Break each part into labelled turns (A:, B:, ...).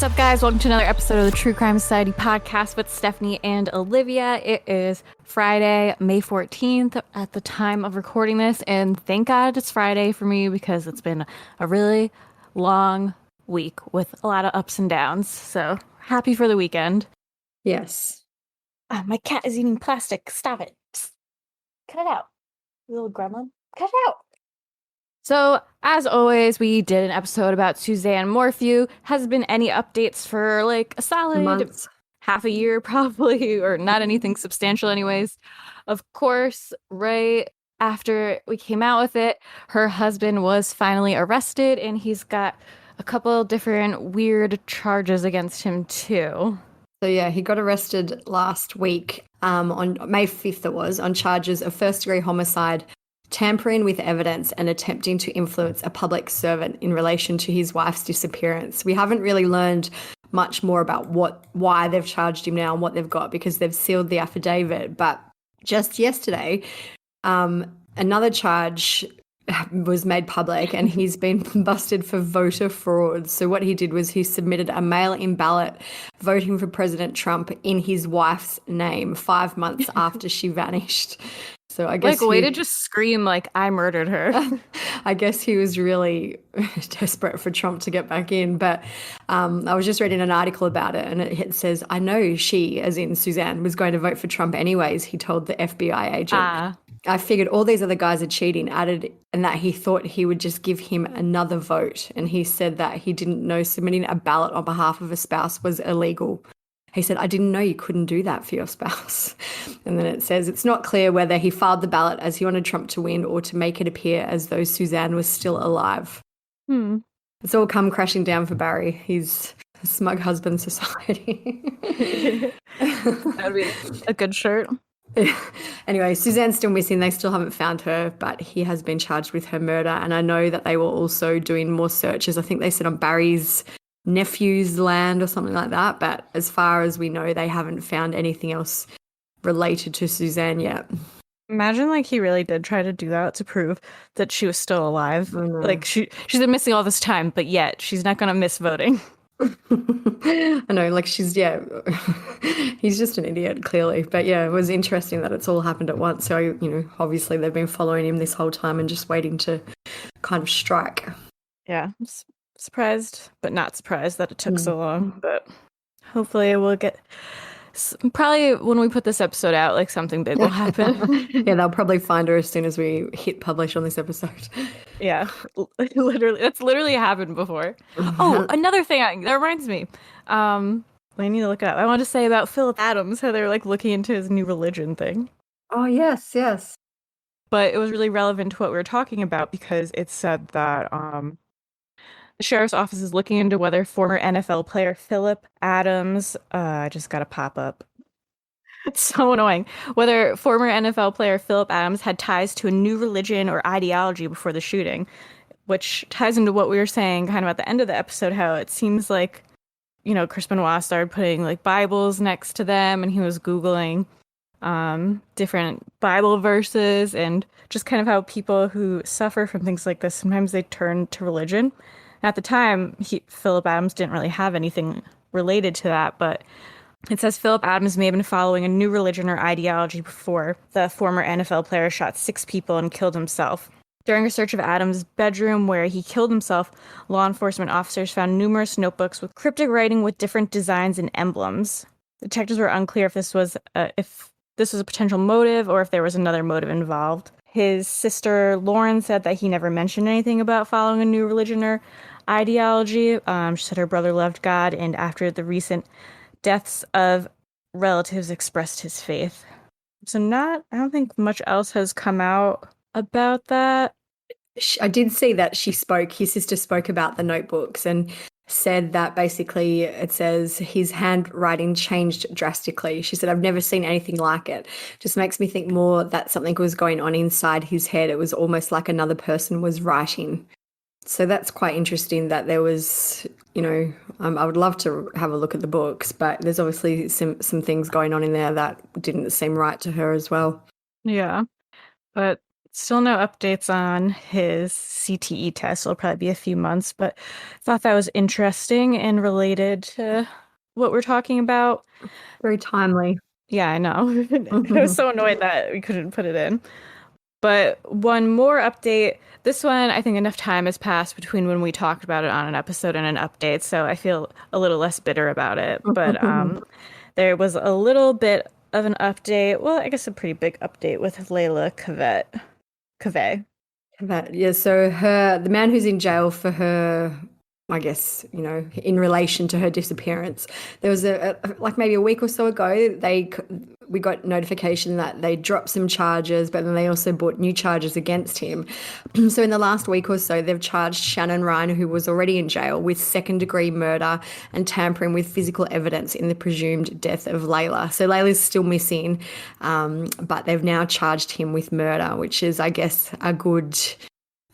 A: up, guys? Welcome to another episode of the True Crime Society podcast with Stephanie and Olivia. It is Friday, May 14th at the time of recording this, and thank God it's Friday for me because it's been a really long week with a lot of ups and downs. So happy for the weekend.
B: Yes.
A: My cat is eating plastic. Stop it. Psst. Cut it out. You little gremlin. Cut it out. So, as always, we did an episode about Suzanne Morphew. Has been any updates for like a solid
B: Months.
A: half a year, probably, or not anything substantial, anyways. Of course, right after we came out with it, her husband was finally arrested, and he's got a couple different weird charges against him, too.
B: So, yeah, he got arrested last week on May 5th, it was, on charges of first-degree homicide, tampering with evidence, and attempting to influence a public servant in relation to his wife's disappearance. We haven't really learned much more about why they've charged him now and what they've got because they've sealed the affidavit. But just yesterday, another charge was made public and he's been busted for voter fraud. So what he did was he submitted a mail-in ballot voting for President Trump in his wife's name 5 months after she vanished. So I guess
A: way to just scream like I murdered her.
B: I guess he was really desperate for Trump to get back in. But I was just reading an article about it, and it says, "I know she, as in Suzanne, was going to vote for Trump anyways," he told the FBI agent. I figured all these other guys are cheating, added, and that he thought he would just give him another vote. And he said that he didn't know submitting a ballot on behalf of a spouse was illegal. He said, "I didn't know you couldn't do that for your spouse." And then it says, it's not clear whether he filed the ballot as he wanted Trump to win or to make it appear as though Suzanne was still alive. It's all come crashing down for Barry. He's a smug husband society.
A: That would be a good shirt.
B: Anyway, Suzanne's still missing. They still haven't found her, but he has been charged with her murder. And I know that they were also doing more searches. I think they said on Barry's nephew's land or something like that. But as far as we know, they haven't found anything else related to Suzanne yet.
A: Imagine like he really did try to do that to prove that she was still alive. Like she's been missing all this time, but yet she's not going to miss voting.
B: I know, like he's just an idiot, clearly. But yeah, it was interesting that it's all happened at once. So, obviously they've been following him this whole time and just waiting to kind of strike.
A: Yeah, I'm surprised, but not surprised that it took so long. But hopefully we'll get... Probably when we put this episode out, like something big will happen.
B: Yeah, they'll probably find her as soon as we hit publish on this episode.
A: Yeah, literally. That's literally happened before. Oh, another thing that reminds me. I need to look it up. I want to say about Philip Adams, how they're like looking into his new religion thing.
B: Oh, yes.
A: But it was really relevant to what we were talking about because it said that the sheriff's office is looking into whether former NFL player Philip Adams, I just got a pop-up. It's so annoying. Whether former NFL player Philip Adams had ties to a new religion or ideology before the shooting, which ties into what we were saying kind of at the end of the episode, how it seems like, Chris Benoit started putting like Bibles next to them and he was Googling different Bible verses and just kind of how people who suffer from things like this, sometimes they turn to religion. At the time, Philip Adams didn't really have anything related to that, but it says Philip Adams may have been following a new religion or ideology before the former NFL player shot 6 people and killed himself. During a search of Adams' bedroom where he killed himself, law enforcement officers found numerous notebooks with cryptic writing with different designs and emblems. Detectives were unclear if this was a potential motive or if there was another motive involved. His sister, Lauren, said that he never mentioned anything about following a new religion or ideology. She said her brother loved God, and after the recent deaths of relatives expressed his faith. So I don't think much else has come out about that.
B: I did see that his sister spoke about the notebooks and said that basically it says his handwriting changed drastically. She said, "I've never seen anything like it. Just makes me think more that something was going on inside his head. It was almost like another person was writing." So that's quite interesting that there was, I would love to have a look at the books, but there's obviously some things going on in there that didn't seem right to her as well.
A: Yeah, but Still no updates on his CTE test. It'll probably be a few months, but thought that was interesting and related to what we're talking about.
B: Very timely.
A: Yeah, I know. I was so annoyed that we couldn't put it in. But one more update. This one, I think enough time has passed between when we talked about it on an episode and an update, so I feel a little less bitter about it. But there was a little bit of an update. Well, I guess a pretty big update with Layla Cave.
B: That, yeah, so the man who's in jail for her, I guess, in relation to her disappearance, there was like maybe a week or so ago, we got notification that they dropped some charges, but then they also brought new charges against him. So in the last week or so, they've charged Shannon Ryan, who was already in jail, with second-degree murder and tampering with physical evidence in the presumed death of Layla. So Layla's still missing, but they've now charged him with murder, which is, I guess, a good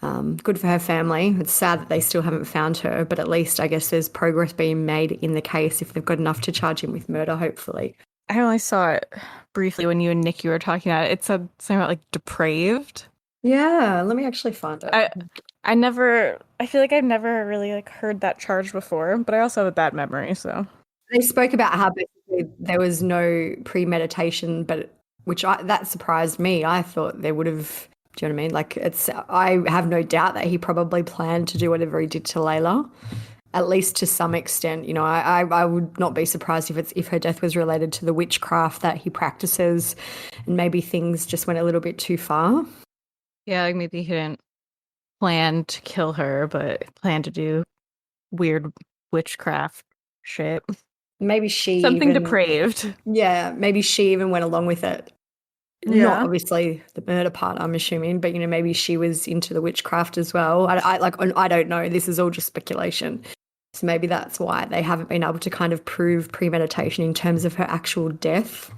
B: for her family. It's sad that they still haven't found her, but at least I guess there's progress being made in the case if they've got enough to charge him with murder, hopefully.
A: I only saw it briefly when you and Nikki were talking about it. It said something about like depraved.
B: Yeah, let me actually find it.
A: I feel like I've never really like heard that charge before, but I also have a bad memory, so.
B: They spoke about how basically there was no premeditation, but that surprised me. I thought there would have. Do you know what I mean? Like I have no doubt that he probably planned to do whatever he did to Layla, at least to some extent. I would not be surprised if her death was related to the witchcraft that he practices, and maybe things just went a little bit too far.
A: Yeah, like maybe he didn't plan to kill her, but planned to do weird witchcraft shit.
B: Maybe she
A: Something
B: even,
A: depraved.
B: yeah, maybe she even went along with it. Not
A: Yeah.
B: obviously the murder part, I'm assuming, but maybe she was into the witchcraft as well. I don't know. This is all just speculation. So maybe that's why they haven't been able to kind of prove premeditation in terms of her actual death.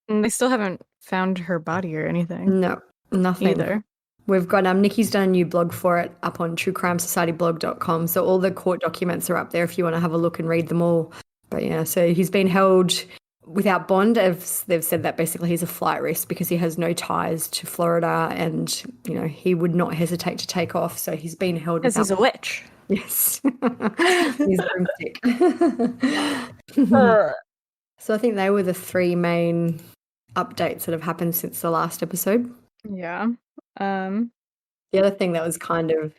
A: And they still haven't found her body or anything
B: No, nothing.
A: either.
B: We've got Nikki's done a new blog for it up on truecrimesocietyblog.com. So all the court documents are up there if you want to have a look and read them all. But yeah, so he's been held without bond. They've said that basically he's a flight risk because he has no ties to Florida, and he would not hesitate to take off. So he's been held
A: Because
B: without.
A: he's a witch.
B: Yes, he's broomstick.
A: Uh,
B: So I think they were the three main updates that have happened since the last episode.
A: yeah. Um,
B: The other thing that was kind of,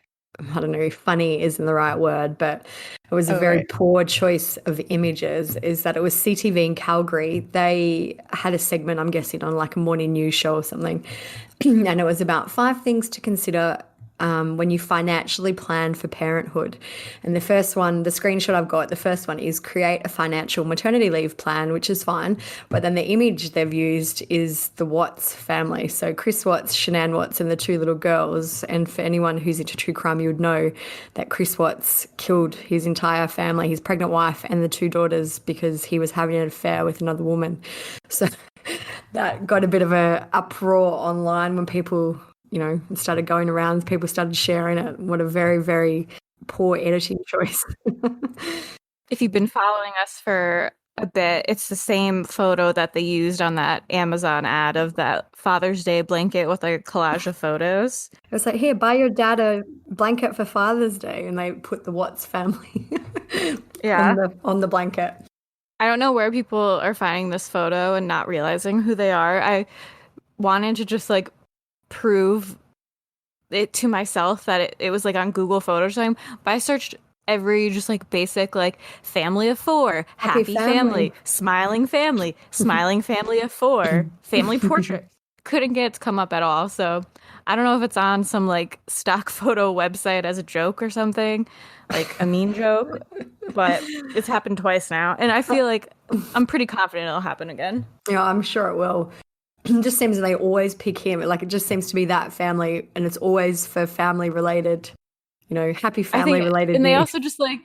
B: I don't know, funny isn't the right word, but it was a very
A: right.
B: poor choice of images, is that it was CTV in Calgary. They had a segment, I'm guessing, on like a morning news show or something. And it was about 5 things to consider when you financially plan for parenthood. And the first one, the screenshot I've got, the first one is create a financial maternity leave plan, which is fine. But then the image they've used is the Watts family. So Chris Watts, Shanann Watts, and the 2 little girls. And for anyone who's into true crime, you would know that Chris Watts killed his entire family, his pregnant wife and the 2 daughters, because he was having an affair with another woman. So that got a bit of a uproar online when people it started going around, people started sharing it. What a very, very poor editing choice.
A: If you've been following us for a bit, it's the same photo that they used on that Amazon ad of that Father's Day blanket with like a collage of photos.
B: It was like, here, buy your dad a blanket for Father's Day, and they put the Watts family
A: Yeah.
B: on the blanket.
A: I don't know where people are finding this photo and not realizing who they are. I wanted to just like prove it to myself that it was like on Google Photos time, but I searched every just like basic like family of 4, happy family, smiling family of 4, family portrait. Couldn't get it to come up at all. So I don't know if it's on some like stock photo website as a joke or something, like a mean joke, but it's happened twice now. And I feel like I'm pretty confident it'll happen again.
B: Yeah, I'm sure it will. It just seems they always pick him. Like, it just seems to be that family, and it's always for family related, happy family related.
A: And they also just like,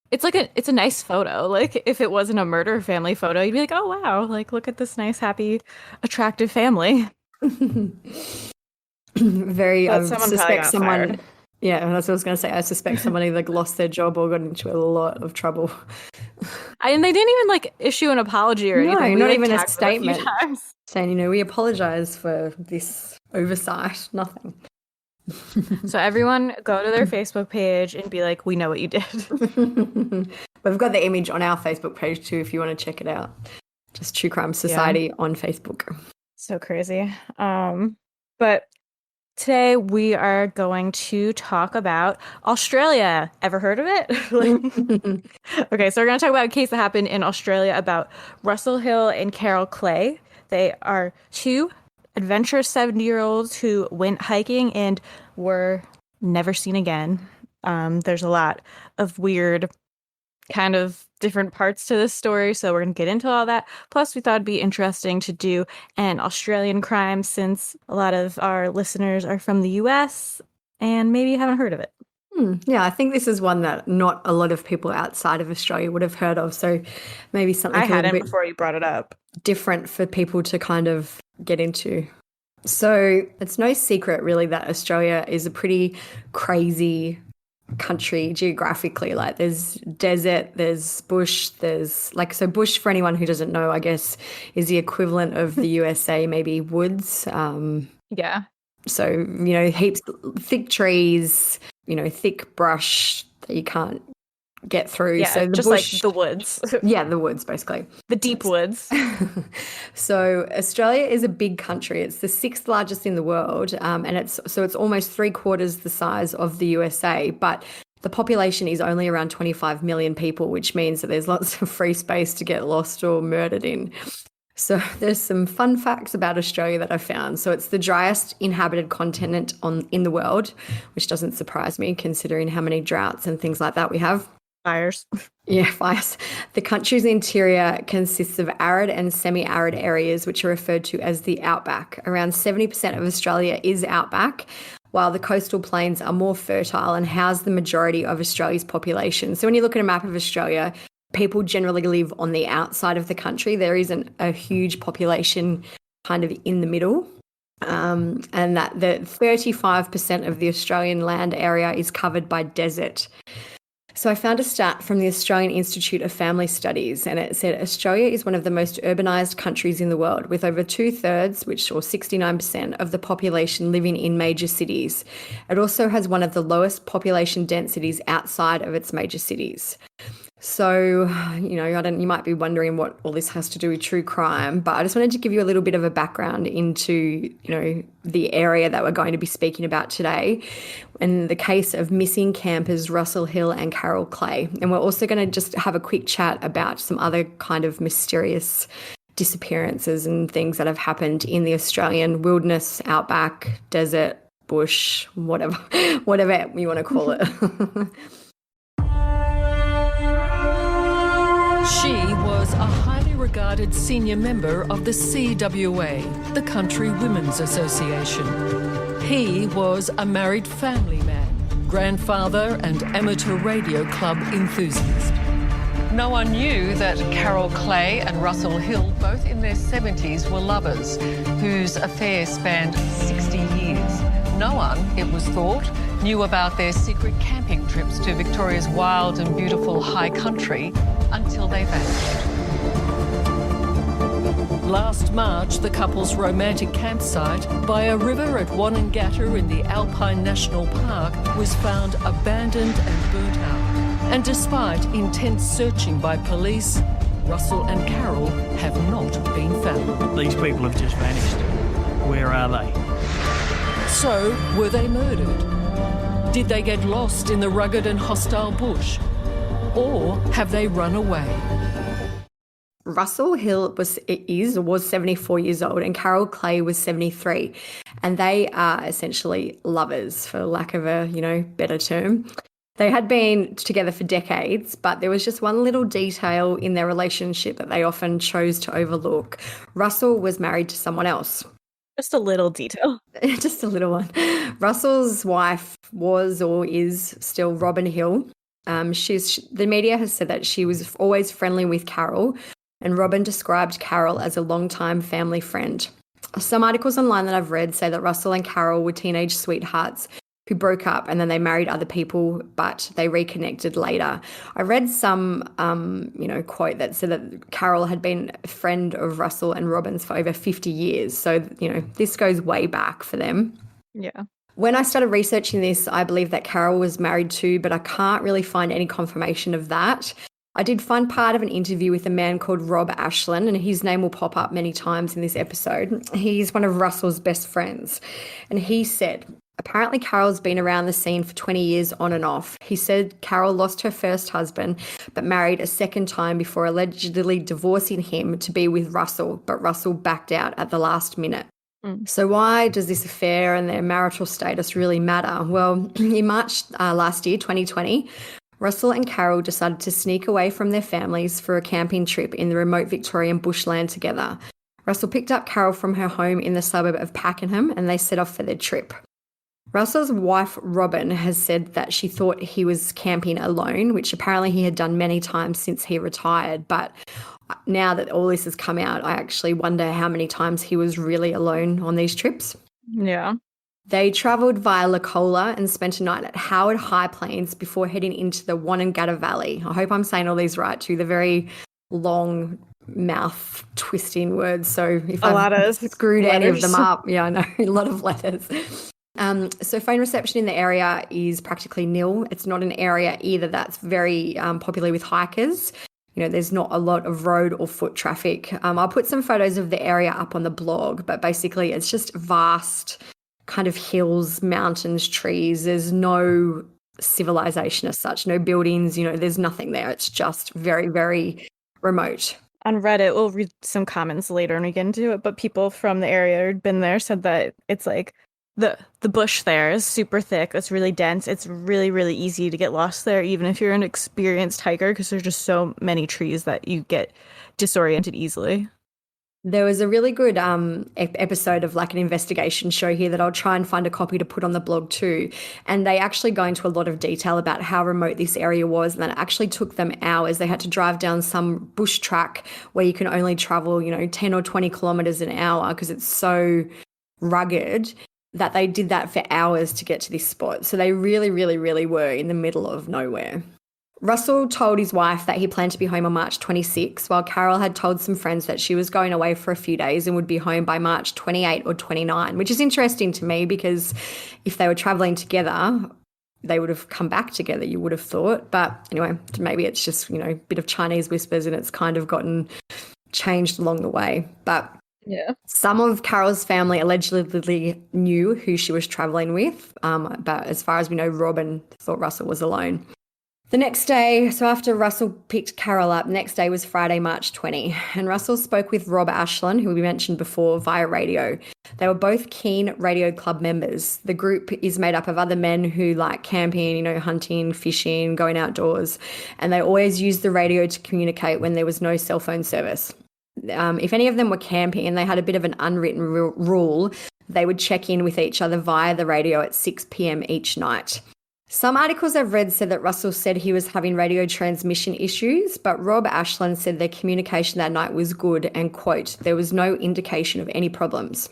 A: it's a nice photo. Like if it wasn't a murder family photo, you'd be like, oh wow, like look at this nice, happy, attractive family.
B: Very, I
A: But someone probably
B: suspect
A: got
B: someone.
A: fired.
B: Yeah, that's what I was going to say. I suspect somebody like lost their job or got into a lot of trouble.
A: And they didn't even like issue an apology or
B: No,
A: anything. We
B: not
A: like
B: even a
A: tagged them a few
B: statement
A: times.
B: saying, we apologize for this oversight. Nothing.
A: So everyone go to their Facebook page and be like, we know what you did.
B: We've got the image on our Facebook page too if you want to check it out. Just True Crime
A: Yeah,
B: Society on Facebook.
A: so crazy. But today we are going to talk about Australia. Ever heard of it? Okay, so we're going to talk about a case that happened in Australia about Russell Hill and Carol Clay. They are two adventurous 70-year-olds who went hiking and were never seen again. There's a lot of weird kind of different parts to this story, so we're going to get into all that. Plus, we thought it'd be interesting to do an Australian crime since a lot of our listeners are from the US and maybe you haven't heard of it.
B: Yeah, I think this is one that not a lot of people outside of Australia would have heard of. So maybe something
A: I
B: a little
A: hadn't
B: bit
A: before you brought it up.
B: different for people to kind of get into. So it's no secret, really, that Australia is a pretty crazy country geographically. Like there's desert, there's bush, there's like, so bush, for anyone who doesn't know, I guess, is the equivalent of the USA, maybe woods.
A: Yeah.
B: So, heaps, thick trees, thick brush that you can't get through.
A: Yeah,
B: So the
A: just like
B: bush,
A: the woods,
B: yeah, the woods basically.
A: the deep woods.
B: So Australia is a big country. It's the sixth largest in the world, and it's almost three-quarters the size of the USA. But the population is only around 25 million people, which means that there's lots of free space to get lost or murdered in. So there's some fun facts about Australia that I found. So it's the driest inhabited continent in the world, which doesn't surprise me considering how many droughts and things like that we have.
A: Fires.
B: Yeah, fires. The country's interior consists of arid and semi-arid areas, which are referred to as the outback. Around 70% of Australia is outback, while the coastal plains are more fertile and house the majority of Australia's population. So when you look at a map of Australia, people generally live on the outside of the country. There isn't a huge population kind of in the middle. And that the 35% of the Australian land area is covered by desert. So I found a stat from the Australian Institute of Family Studies, and it said Australia is one of the most urbanised countries in the world, with over 2/3, or 69% of the population living in major cities. It also has one of the lowest population densities outside of its major cities. So, you might be wondering what all this has to do with true crime, but I just wanted to give you a little bit of a background into, the area that we're going to be speaking about today, in the case of missing campers Russell Hill and Carol Clay. And we're also going to just have a quick chat about some other kind of mysterious disappearances and things that have happened in the Australian wilderness, outback, desert, bush, whatever you want to call it.
C: She was a highly regarded senior member of the CWA, the Country Women's Association. He was a married family man, grandfather and amateur radio club enthusiast. No one knew that Carol Clay and Russell Hill, both in their 70s, were lovers, whose affair spanned 60 years. No one, it was thought, knew about their secret camping trips to Victoria's wild and beautiful high country until they vanished. Last March, the couple's romantic campsite by a river at Wonnangatta in the Alpine National Park was found abandoned and burnt out. And despite intense searching by police, Russell and Carol have not been found.
D: These people have just vanished. Where are they?
C: So, were they murdered? Did they get lost in the rugged and hostile bush? Or have they run away?
B: Russell Hill was 74 years old and Carol Clay was 73. And they are essentially lovers, for lack of a, better term. They had been together for decades, but there was just one little detail in their relationship that they often chose to overlook. Russell was married to someone else.
A: Just a little detail.
B: Just a little one. Russell's wife was or is still Robin Hill. The media has said that she was always friendly with Carol, and Robin described Carol as a longtime family friend. Some articles online that I've read say that Russell and Carol were teenage sweethearts who broke up and then they married other people, but they reconnected later. I read some, quote that said that Carol had been a friend of Russell and Robin's for over 50 years. So, this goes way back for them.
A: Yeah.
B: When I started researching this, I believe that Carol was married too, but I can't really find any confirmation of that. I did find part of an interview with a man called Rob Ashland, and his name will pop up many times in this episode. He's one of Russell's best friends. And he said, apparently Carol's been around the scene for 20 years on and off. He said Carol lost her first husband, but married a second time before allegedly divorcing him to be with Russell, but Russell backed out at the last minute. So why does this affair and their marital status really matter? Well, in March last year, 2020, Russell and Carol decided to sneak away from their families for a camping trip in the remote Victorian bushland together. Russell picked up Carol from her home in the suburb of Pakenham and they set off for their trip. Russell's wife, Robin, has said that she thought he was camping alone, which apparently he had done many times since he retired. But now that all this has come out, I actually wonder how many times he was really alone on these trips.
A: Yeah.
B: They travelled via Lacola and spent a night at Howard High Plains before heading into the Wonnangatta Valley. I hope I'm saying all these right too. They're very long mouth twisting words. So if I've screwed any of them up, yeah, I know, a lot of letters. So phone reception in the area is practically nil. It's not an area either that's very popular with hikers. There's not a lot of road or foot traffic. I'll put some photos of the area up on the blog, but basically it's just vast kind of hills, mountains, trees. There's no civilization as such, no buildings, there's nothing there. It's just very, very remote.
A: On Reddit, we'll read some comments later when we get into it, but people from the area who'd been there said that it's like the bush there is super thick. It's really dense. It's really, really easy to get lost there, even if you're an experienced hiker, because there's just so many trees that you get disoriented easily.
B: There was a really good episode of like an investigation show here that I'll try and find a copy to put on the blog too. And they actually go into a lot of detail about how remote this area was. And that actually took them hours. They had to drive down some bush track where you can only travel, 10 or 20 kilometers an hour because it's so rugged that they did that for hours to get to this spot. So they really, really, really were in the middle of nowhere. Russell told his wife that he planned to be home on March 26, while Carol had told some friends that she was going away for a few days and would be home by March 28 or 29, which is interesting to me because if they were traveling together, they would have come back together, you would have thought. But anyway, maybe it's just, a bit of Chinese whispers and it's kind of gotten changed along the way. But
A: yeah,
B: some of Carol's family allegedly knew who she was traveling with. But as far as we know, Robin thought Russell was alone. The next day, so after Russell picked Carol up, next day was Friday, March 20, and Russell spoke with Rob Ashland, who we mentioned before, via radio. They were both keen radio club members. The group is made up of other men who like camping, hunting, fishing, going outdoors, and they always used the radio to communicate when there was no cell phone service. If any of them were camping and they had a bit of an unwritten rule, they would check in with each other via the radio at 6 p.m. each night. Some articles I've read said that Russell said he was having radio transmission issues, but Rob Ashland said their communication that night was good and, quote, there was no indication of any problems.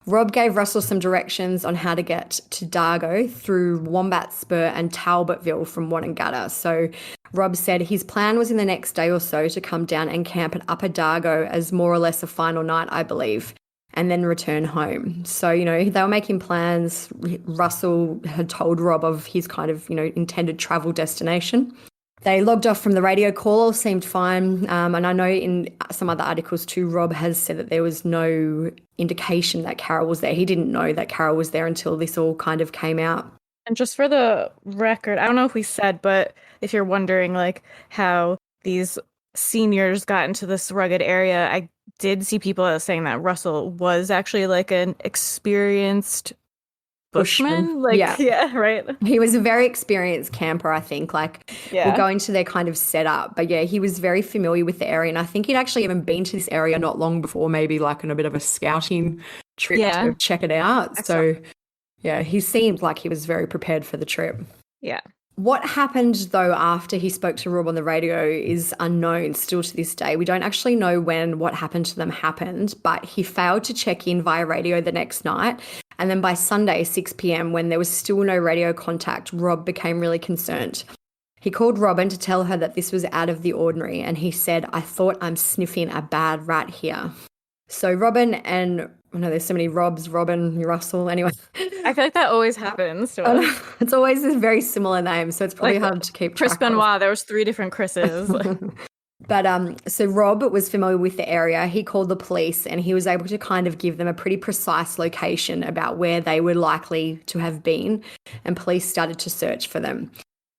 B: Rob gave Russell some directions on how to get to Dargo through Wombat Spur and Talbotville from Wonnangatta. So Rob said his plan was in the next day or so to come down and camp at Upper Dargo as more or less a final night, I believe, and then return home. So, they were making plans. Russell had told Rob of his kind of, intended travel destination. They logged off from the radio call, all seemed fine. And I know in some other articles too, Rob has said that there was no indication that Carol was there. He didn't know that Carol was there until this all kind of came out.
A: And just for the record, I don't know if we said, but if you're wondering like how these seniors got into this rugged area, I did see people saying that Russell was actually like an experienced bushman. Like, yeah, right.
B: He was a very experienced camper, I think. We'll go into their kind of setup. But yeah, he was very familiar with the area. And I think he'd actually even been to this area not long before, maybe like on a bit of a scouting trip to check it out. Excellent. So yeah, he seemed like he was very prepared for the trip.
A: Yeah.
B: What happened, though, after he spoke to Rob on the radio is unknown still to this day. We don't actually know when what happened to them happened, but he failed to check in via radio the next night And then by Sunday, 6 p.m., when there was still no radio contact, Rob became really concerned. He called Robin to tell her that this was out of the ordinary, and he said, "I thought I'm sniffing a bad rat here." So Robin and, I know there's so many Robs, Robin, Russell, anyway.
A: I feel like that always happens to us.
B: It's always a very similar name, so it's probably
A: Like
B: hard to keep
A: Chris
B: track of.
A: Benoit, there was 3 different Chris's.
B: But so Rob was familiar with the area. He called the police and he was able to kind of give them a pretty precise location about where they were likely to have been, and police started to search for them.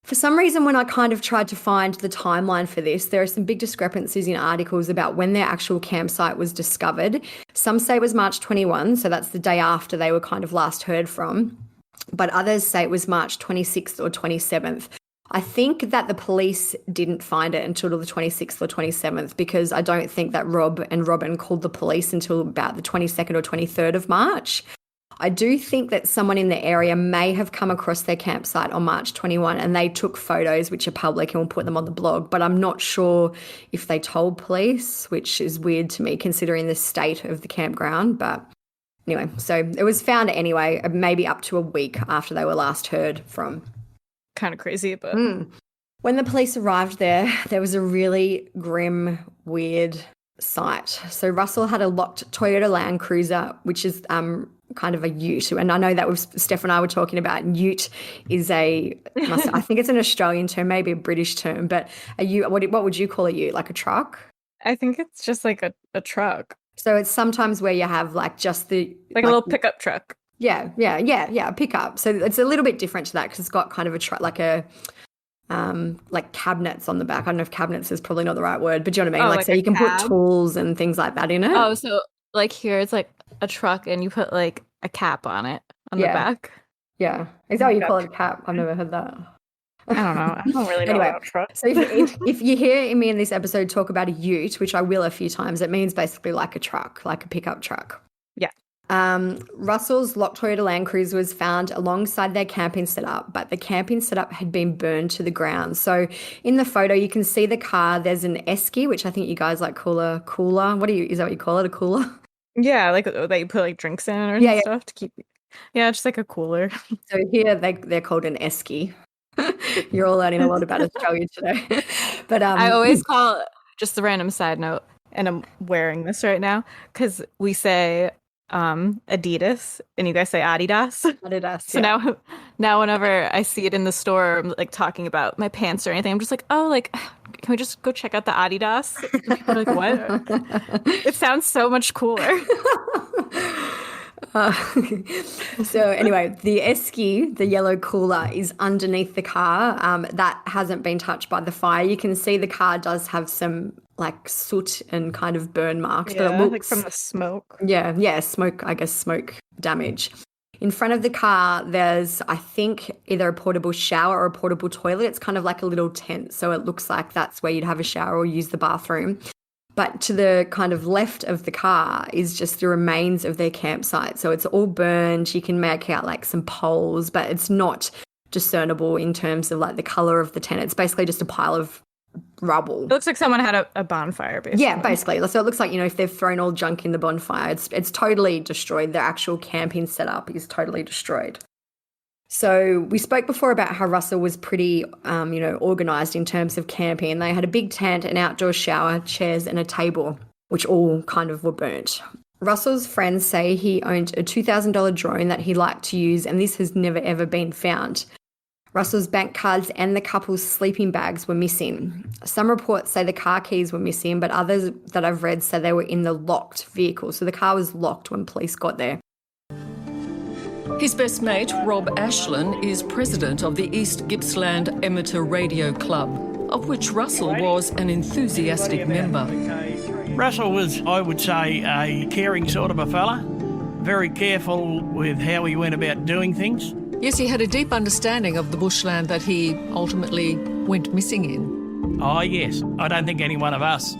B: For some reason, when I kind of tried to find the timeline for this, there are some big discrepancies in articles about when their actual campsite was discovered. Some say it was March 21, so that's the day after they were kind of last heard from. But others say it was March 26th or 27th. I think that the police didn't find it until the 26th or 27th, because I don't think that Rob and Robin called the police until about the 22nd or 23rd of March. I do think that someone in the area may have come across their campsite on March 21 and they took photos which are public and will put them on the blog, but I'm not sure if they told police, which is weird to me considering the state of the campground. But anyway, so it was found anyway, maybe up to a week after they were last heard from.
A: Kind of crazy, but
B: When the police arrived there was a really grim, weird sight. So Russell had a locked Toyota Land Cruiser, which is kind of a ute. And I know that was Steph and I were talking about. Ute is I think it's an Australian term, maybe a British term, but a ute, what would you call a ute? Like a truck?
A: I think it's just like a truck.
B: So it's sometimes where you have like just the
A: Like a little pickup truck.
B: Yeah, a pickup. So it's a little bit different to that because it's got kind of a truck, like a like cabinets on the back. I don't know if cabinets is probably not the right word, but do you know what I mean?
A: Oh,
B: like
A: like
B: so
A: a
B: you can
A: cab?
B: put tools and things like that in it.
A: Oh, so like here it's like a truck and you put like a cap on it on the back.
B: Yeah. Is that what you call it, a cap? I've never heard that.
A: I don't know. I don't really know
B: Anyway,
A: about trucks.
B: So if you hear me in this episode talk about a ute, which I will a few times, it means basically like a truck, like a pickup truck.
A: Yeah.
B: Russell's locked Toyota Land Cruiser was found alongside their camping setup, but the camping setup had been burned to the ground. So in the photo, you can see the car. There's an esky, which I think you guys like call a cooler. Is that what you call it, a cooler?
A: Yeah, like that you put like drinks in or stuff to keep. Yeah, just like a cooler.
B: So here they're called an esky. You're all learning a lot about Australia today. But
A: I always call it, just a random side note, and I'm wearing this right now because we say Adidas and you guys say Adidas.
B: Adidas.
A: So now whenever I see it in the store, I'm like talking about my pants or anything, I'm just like, oh, like, can we just go check out the Adidas? And people are like, what? It sounds so much cooler.
B: So anyway, the esky, the yellow cooler, is underneath the car. That hasn't been touched by the fire. You can see the car does have some like soot and kind of burn marks, but it looks
A: like from the smoke.
B: Smoke damage. In front of the car, there's, I think, either a portable shower or a portable toilet. It's kind of like a little tent, so it looks like that's where you'd have a shower or use the bathroom. But to the kind of left of the car is just the remains of their campsite. So it's all burned. You can make out like some poles, but it's not discernible in terms of like the color of the tent. It's basically just a pile of rubble.
A: It looks like someone had a bonfire, basically.
B: Yeah, basically. So it looks like, if they've thrown all junk in the bonfire, it's totally destroyed. Their actual camping setup is totally destroyed. So we spoke before about how Russell was pretty, organised in terms of camping. They had a big tent, an outdoor shower, chairs and a table, which all kind of were burnt. Russell's friends say he owned a $2,000 drone that he liked to use, and this has never ever been found. Russell's bank cards and the couple's sleeping bags were missing. Some reports say the car keys were missing, but others that I've read say they were in the locked vehicle. So the car was locked when police got there.
C: His best mate, Rob Ashland, is president of the East Gippsland Amateur Radio Club, of which Russell was an enthusiastic member.
D: Russell was, I would say, a caring sort of a fella, very careful with how he went about doing things.
C: Yes, he had a deep understanding of the bushland that he ultimately went missing in.
D: Oh, yes. I don't think any one of us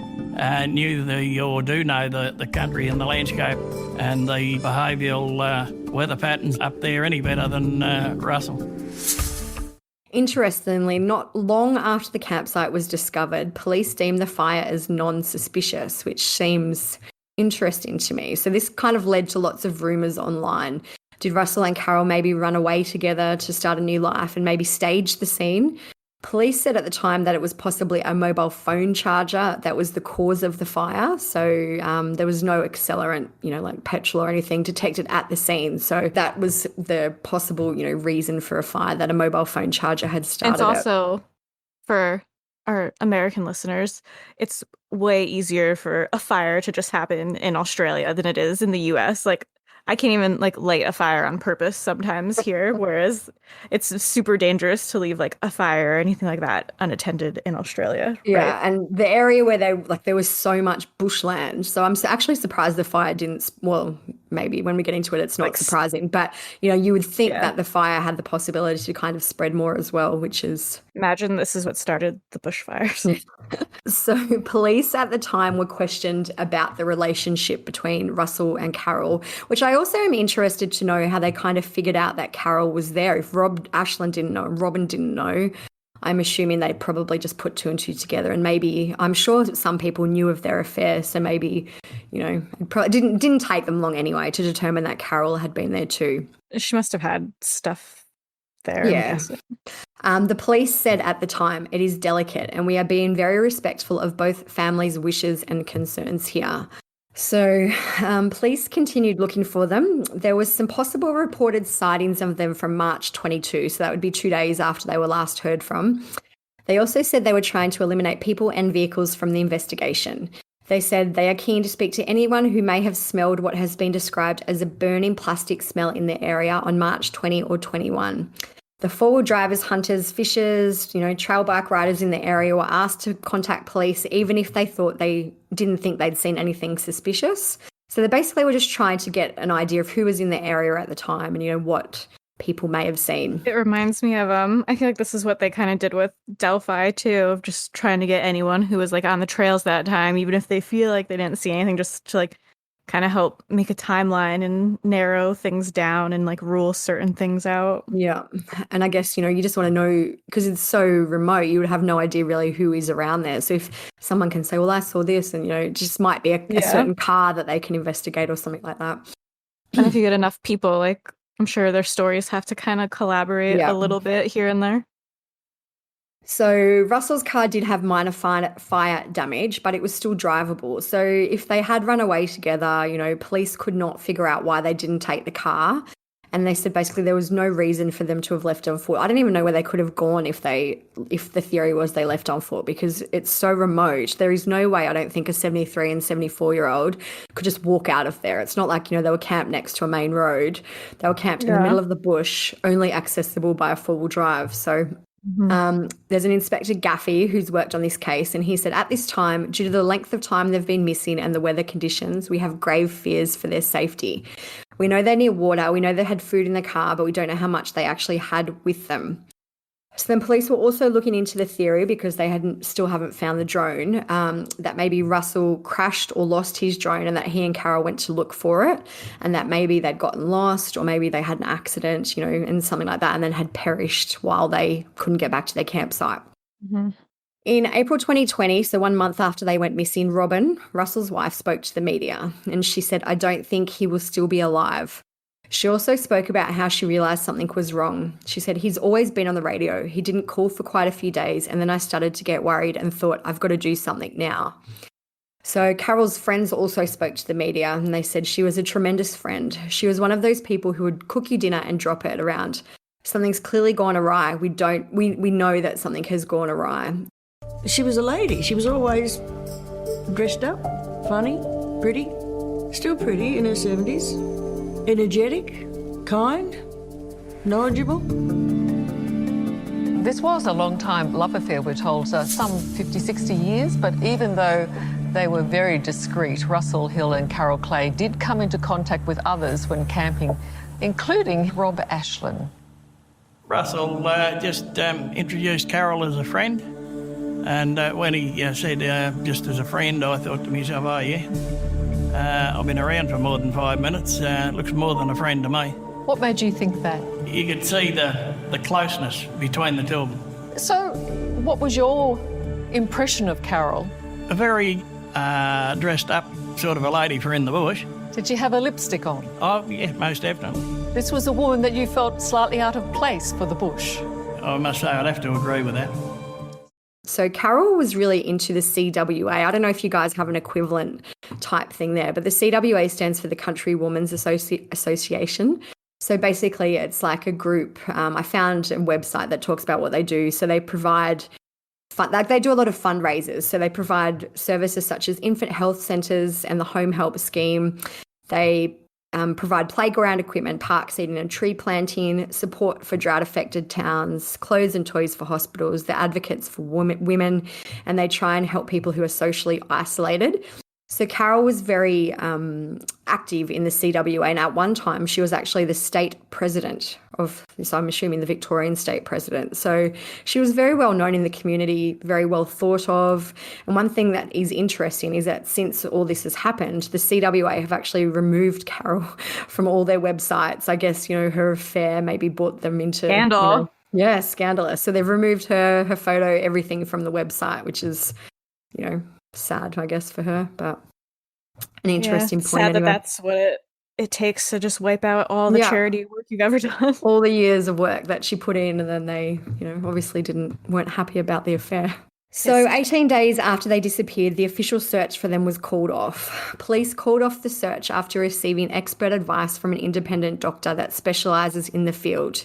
D: knew do know the country and the landscape and the behavioural weather patterns up there any better than Russell.
B: Interestingly, not long after the campsite was discovered, police deemed the fire as non-suspicious, which seems interesting to me. So this kind of led to lots of rumours online. Did Russell and Carol maybe run away together to start a new life and maybe stage the scene? Police said at the time that it was possibly a mobile phone charger that was the cause of the fire. So there was no accelerant, like petrol or anything detected at the scene. So that was the possible, reason for a fire, that a mobile phone charger had started.
A: It's also, for our American listeners, it's way easier for a fire to just happen in Australia than it is in the US. Like, I can't even light a fire on purpose sometimes here, whereas it's super dangerous to leave a fire or anything like that unattended in Australia.
B: Yeah,
A: right?
B: and the area where there was so much bushland. So I'm actually surprised the fire didn't. Well, maybe when we get into it, it's not surprising. But you would think that the fire had the possibility to kind of spread more as well, which is.
A: Imagine this is what started the bushfires.
B: So police at the time were questioned about the relationship between Russell and Carol, which I also am interested to know how they kind of figured out that Carol was there. If Ashland didn't know, Robin didn't know, I'm assuming they probably just put two and two together. And maybe, I'm sure some people knew of their affair, so maybe, it probably didn't take them long anyway to determine that Carol had been there too.
A: She must have had stuff there.
B: Yeah. The police said at the time, it is delicate and we are being very respectful of both families' wishes and concerns here. So police continued looking for them. There was some possible reported sightings of them from March 22, so that would be 2 days after they were last heard from. They also said they were trying to eliminate people and vehicles from the investigation. They said they are keen to speak to anyone who may have smelled what has been described as a burning plastic smell in the area on March 20 or 21. The four-wheel drivers, hunters, fishers, trail bike riders in the area were asked to contact police even if they didn't think they'd seen anything suspicious. So they basically were just trying to get an idea of who was in the area at the time and, what people may have seen.
A: It reminds me of, I feel like this is what they kind of did with Delphi too, of just trying to get anyone who was on the trails that time, even if they feel like they didn't see anything, just to kind of help make a timeline and narrow things down and rule certain things out.
B: Yeah. And I guess, you just want to know, because it's so remote, you would have no idea really who is around there. So if someone can say, well, I saw this, and, it just might be a certain car that they can investigate or something like that.
A: And if you get enough people, I'm sure their stories have to kind of collaborate a little bit here and there.
B: So Russell's car did have minor fire damage, but it was still drivable. So if they had run away together, police could not figure out why they didn't take the car. And they said basically there was no reason for them to have left on foot. I don't even know where they could have gone if the theory was they left on foot, because it's so remote. There is no way, I don't think, a 73 and 74-year-old could just walk out of there. It's not like, they were camped next to a main road. They were camped in the middle of the bush, only accessible by a four-wheel drive. So there's an Inspector Gaffey who's worked on this case, and he said at this time, due to the length of time they've been missing and the weather conditions, we have grave fears for their safety. We know they're near water, we know they had food in the car, but we don't know how much they actually had with them. So then police were also looking into the theory, because they still haven't found the drone, that maybe Russell crashed or lost his drone and that he and Carol went to look for it, and that maybe they'd gotten lost, or maybe they had an accident, and something like that, and then had perished while they couldn't get back to their campsite.
A: Mm-hmm.
B: In April 2020, so 1 month after they went missing, Robin, Russell's wife, spoke to the media, and she said, I don't think he will still be alive. She also spoke about how she realised something was wrong. She said, he's always been on the radio. He didn't call for quite a few days, and then I started to get worried and thought, I've got to do something now. So Carol's friends also spoke to the media, and they said she was a tremendous friend. She was one of those people who would cook you dinner and drop it around. Something's clearly gone awry. We know that something has gone awry.
E: She was a lady. She was always dressed up, funny, pretty, still pretty in her 70s, energetic, kind, knowledgeable.
C: This was a long time love affair, we're told, some 50, 60 years, but even though they were very discreet, Russell Hill and Carol Clay did come into contact with others when camping, including Rob Ashland.
D: Russell just introduced Carol as a friend, and when he said just as a friend, I thought to myself, oh yeah, I've been around for more than 5 minutes, looks more than a friend to me.
C: What made you think that?
D: You could see the closeness between the two of them.
C: So what was your impression of Carol?
D: A very dressed up sort of a lady for in the bush.
C: Did she have a lipstick on?
D: Oh yeah, most definitely.
C: This was a woman that you felt slightly out of place for the bush.
D: I must say I'd have to agree with that.
B: So Carol was really into the CWA. I don't know if you guys have an equivalent type thing there, but the CWA stands for the Country Women's Association. So basically it's like a group. I found a website that talks about what they do. So they provide they do a lot of fundraisers. So they provide services such as infant health centres and the home help scheme. They provide playground equipment, park seating and tree planting, support for drought-affected towns, clothes and toys for hospitals. They're advocates for women, and they try and help people who are socially isolated. So Carol was very active in the CWA, and at one time she was actually the state president of, so I'm assuming the Victorian state president. So she was very well known in the community, very well thought of. And one thing that is interesting is that since all this has happened, the CWA have actually removed Carol from all their websites. I guess, her affair maybe brought them into
A: Scandal.
B: Yeah, scandalous. So they've removed her photo, everything from the website, which is, sad, I guess, for her, but an interesting point.
A: Sad
B: anyway.
A: that's what it takes to just wipe out all the charity work you've ever done.
B: All the years of work that she put in, and then they, obviously weren't happy about the affair. So 18 days after they disappeared, the official search for them was called off. Police called off the search after receiving expert advice from an independent doctor that specialises in the field.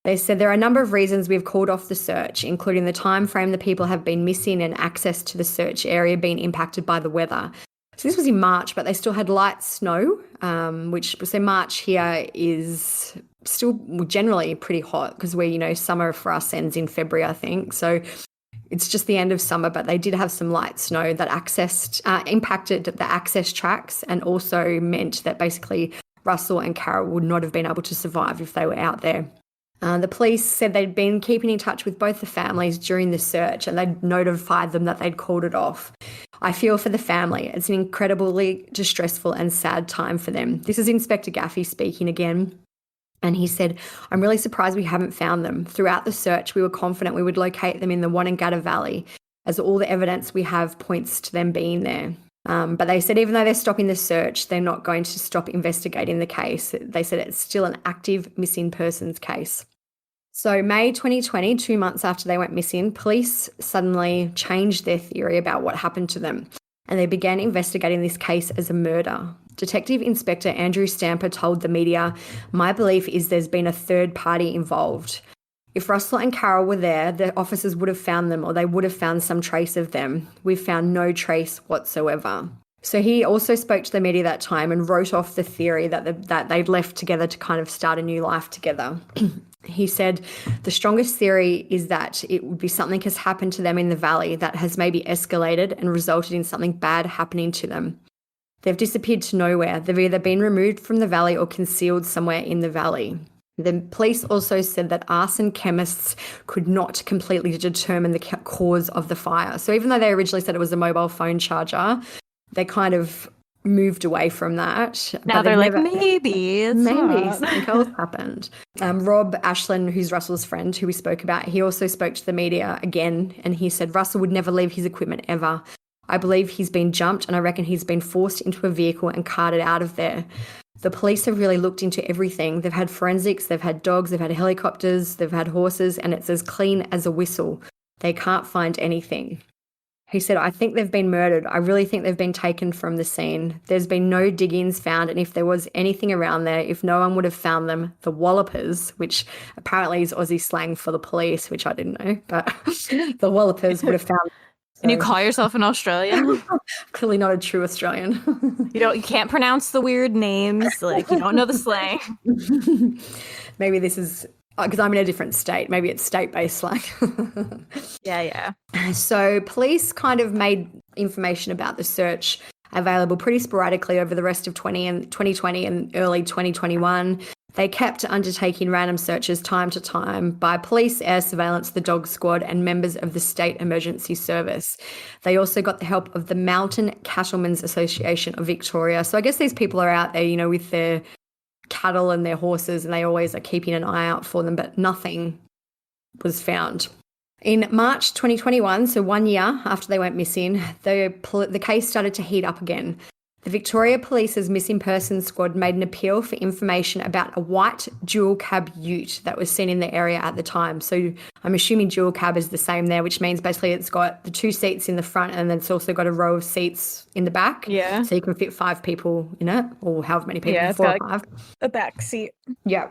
B: They said there are a number of reasons we've called off the search, including the time frame the people have been missing and access to the search area being impacted by the weather. So this was in March, but they still had light snow, so March here is still generally pretty hot because summer for us ends in February, I think. So it's just the end of summer, but they did have some light snow that impacted the access tracks, and also meant that basically Russell and Carol would not have been able to survive if they were out there. The police said they'd been keeping in touch with both the families during the search, and they'd notified them that they'd called it off. I feel for the family. It's an incredibly distressful and sad time for them. This is Inspector Gaffey speaking again. And he said, I'm really surprised we haven't found them. Throughout the search, we were confident we would locate them in the Wanangata Valley, as all the evidence we have points to them being there. But they said even though they're stopping the search, they're not going to stop investigating the case. They said it's still an active missing persons case. So May 2020, 2 months after they went missing, police suddenly changed their theory about what happened to them, and they began investigating this case as a murder. Detective Inspector Andrew Stamper told the media, "My belief is there's been a third party involved. If Russell and Carol were there, the officers would have found them, or they would have found some trace of them. We've found no trace whatsoever." So he also spoke to the media that time and wrote off the theory that they'd left together to kind of start a new life together. He said, the strongest theory is that it would be something has happened to them in the valley that has maybe escalated and resulted in something bad happening to them. They've disappeared to nowhere. They've either been removed from the valley or concealed somewhere in the valley. The police also said that arson chemists could not completely determine the cause of the fire. So even though they originally said it was a mobile phone charger, they kind of moved away from that.
A: Now they're like, maybe
B: something else happened. Rob Ashland, who's Russell's friend, who we spoke about, he also spoke to the media again, and he said Russell would never leave his equipment ever. I believe he's been jumped, and I reckon he's been forced into a vehicle and carted out of there. The police have really looked into everything. They've had forensics, they've had dogs, they've had helicopters, they've had horses, and it's as clean as a whistle. They can't find anything. He said, I think they've been murdered. I really think they've been taken from the scene. There's been no diggings found, and if there was anything around there, if no one would have found them, the wallopers, which apparently is Aussie slang for the police, which I didn't know, but the wallopers would have found them.
A: Can you call yourself an Australian?
B: Clearly not a true Australian.
A: You can't pronounce the weird names. Like, you don't know the slang.
B: Maybe this is because I'm in a different state. Maybe it's state-based slang.
A: Yeah.
B: So police kind of made information about the search available pretty sporadically over the rest of 2020 and early 2021. They kept undertaking random searches time to time by police, air surveillance, the dog squad, and members of the State Emergency Service. They also got the help of the Mountain Cattlemen's Association of Victoria. So I guess these people are out there, with their cattle and their horses, and they always are keeping an eye out for them, but nothing was found. In March 2021, so 1 year after they went missing, the case started to heat up again. The Victoria Police's Missing Persons Squad made an appeal for information about a white dual cab ute that was seen in the area at the time. So I'm assuming dual cab is the same there, which means basically it's got the 2 seats in the front and then it's also got a row of seats in the back.
A: Yeah.
B: So you can fit 5 people in it, or however many people,
A: Yeah, it's
B: 4 or
A: got
B: 5.
A: a back seat.
B: Yeah.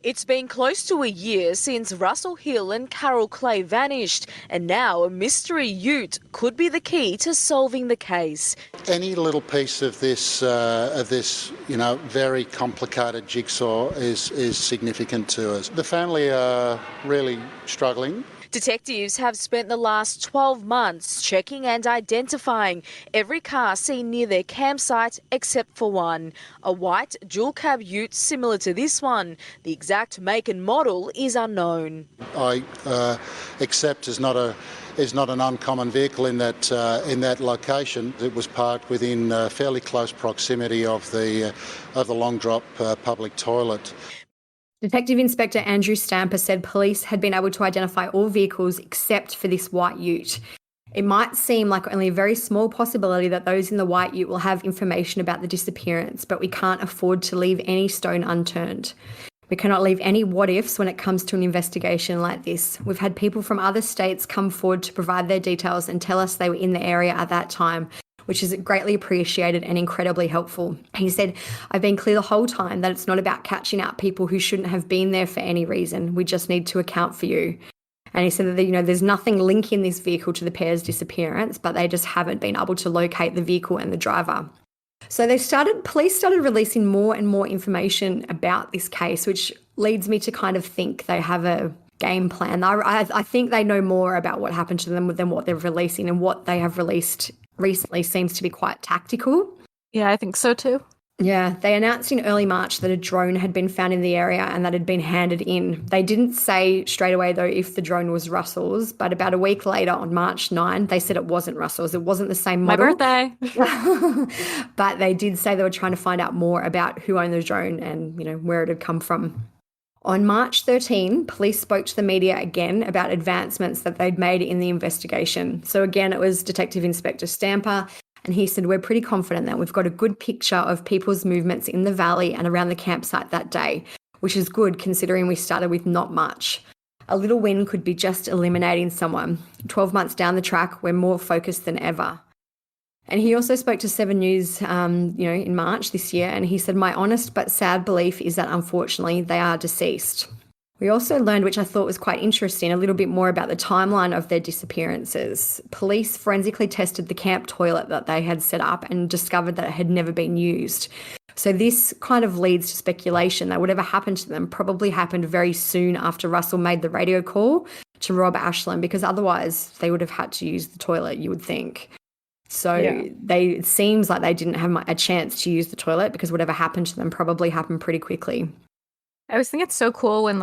F: It's been close to a year since Russell Hill and Carol Clay vanished, and now a mystery ute could be the key to solving the case.
G: Any little piece of this, very complicated jigsaw is significant to us. The family are really struggling.
F: Detectives have spent the last 12 months checking and identifying every car seen near their campsite except for one, a white dual cab ute similar to this one. The exact make and model is unknown.
G: I accept is not an uncommon vehicle in that location. It was parked within fairly close proximity of the Long Drop public toilet.
B: Detective Inspector Andrew Stamper said police had been able to identify all vehicles except for this white ute. It might seem like only a very small possibility that those in the white ute will have information about the disappearance, but we can't afford to leave any stone unturned. We cannot leave any what-ifs when it comes to an investigation like this. We've had people from other states come forward to provide their details and tell us they were in the area at that time, which is greatly appreciated and incredibly helpful. He said, I've been clear the whole time that it's not about catching out people who shouldn't have been there for any reason. We just need to account for you. And he said that, there's nothing linking this vehicle to the pair's disappearance, but they just haven't been able to locate the vehicle and the driver. So police started releasing more and more information about this case, which leads me to kind of think they have a game plan. I think they know more about what happened to them than what they're releasing, and what they have released recently seems to be quite tactical.
A: Yeah, I think so too.
B: Yeah, they announced in early March that a drone had been found in the area and that had been handed in. They didn't say straight away, though, if the drone was Russell's, but about a week later, on March 9, they said it wasn't Russell's. It wasn't the same model.
A: My birthday.
B: But they did say they were trying to find out more about who owned the drone and, where it had come from. On March 13, police spoke to the media again about advancements that they'd made in the investigation. So again, it was Detective Inspector Stamper, and he said, we're pretty confident that we've got a good picture of people's movements in the valley and around the campsite that day, which is good considering we started with not much. A little win could be just eliminating someone. 12 months down the track, we're more focused than ever. And he also spoke to 7 News, in March this year, and he said, my honest but sad belief is that unfortunately they are deceased. We also learned, which I thought was quite interesting, a little bit more about the timeline of their disappearances. Police forensically tested the camp toilet that they had set up and discovered that it had never been used. So this kind of leads to speculation that whatever happened to them probably happened very soon after Russell made the radio call to Rob Ashland, because otherwise they would have had to use the toilet, you would think. So it seems like they didn't have a chance to use the toilet because whatever happened to them probably happened pretty quickly.
A: I always think it's so cool when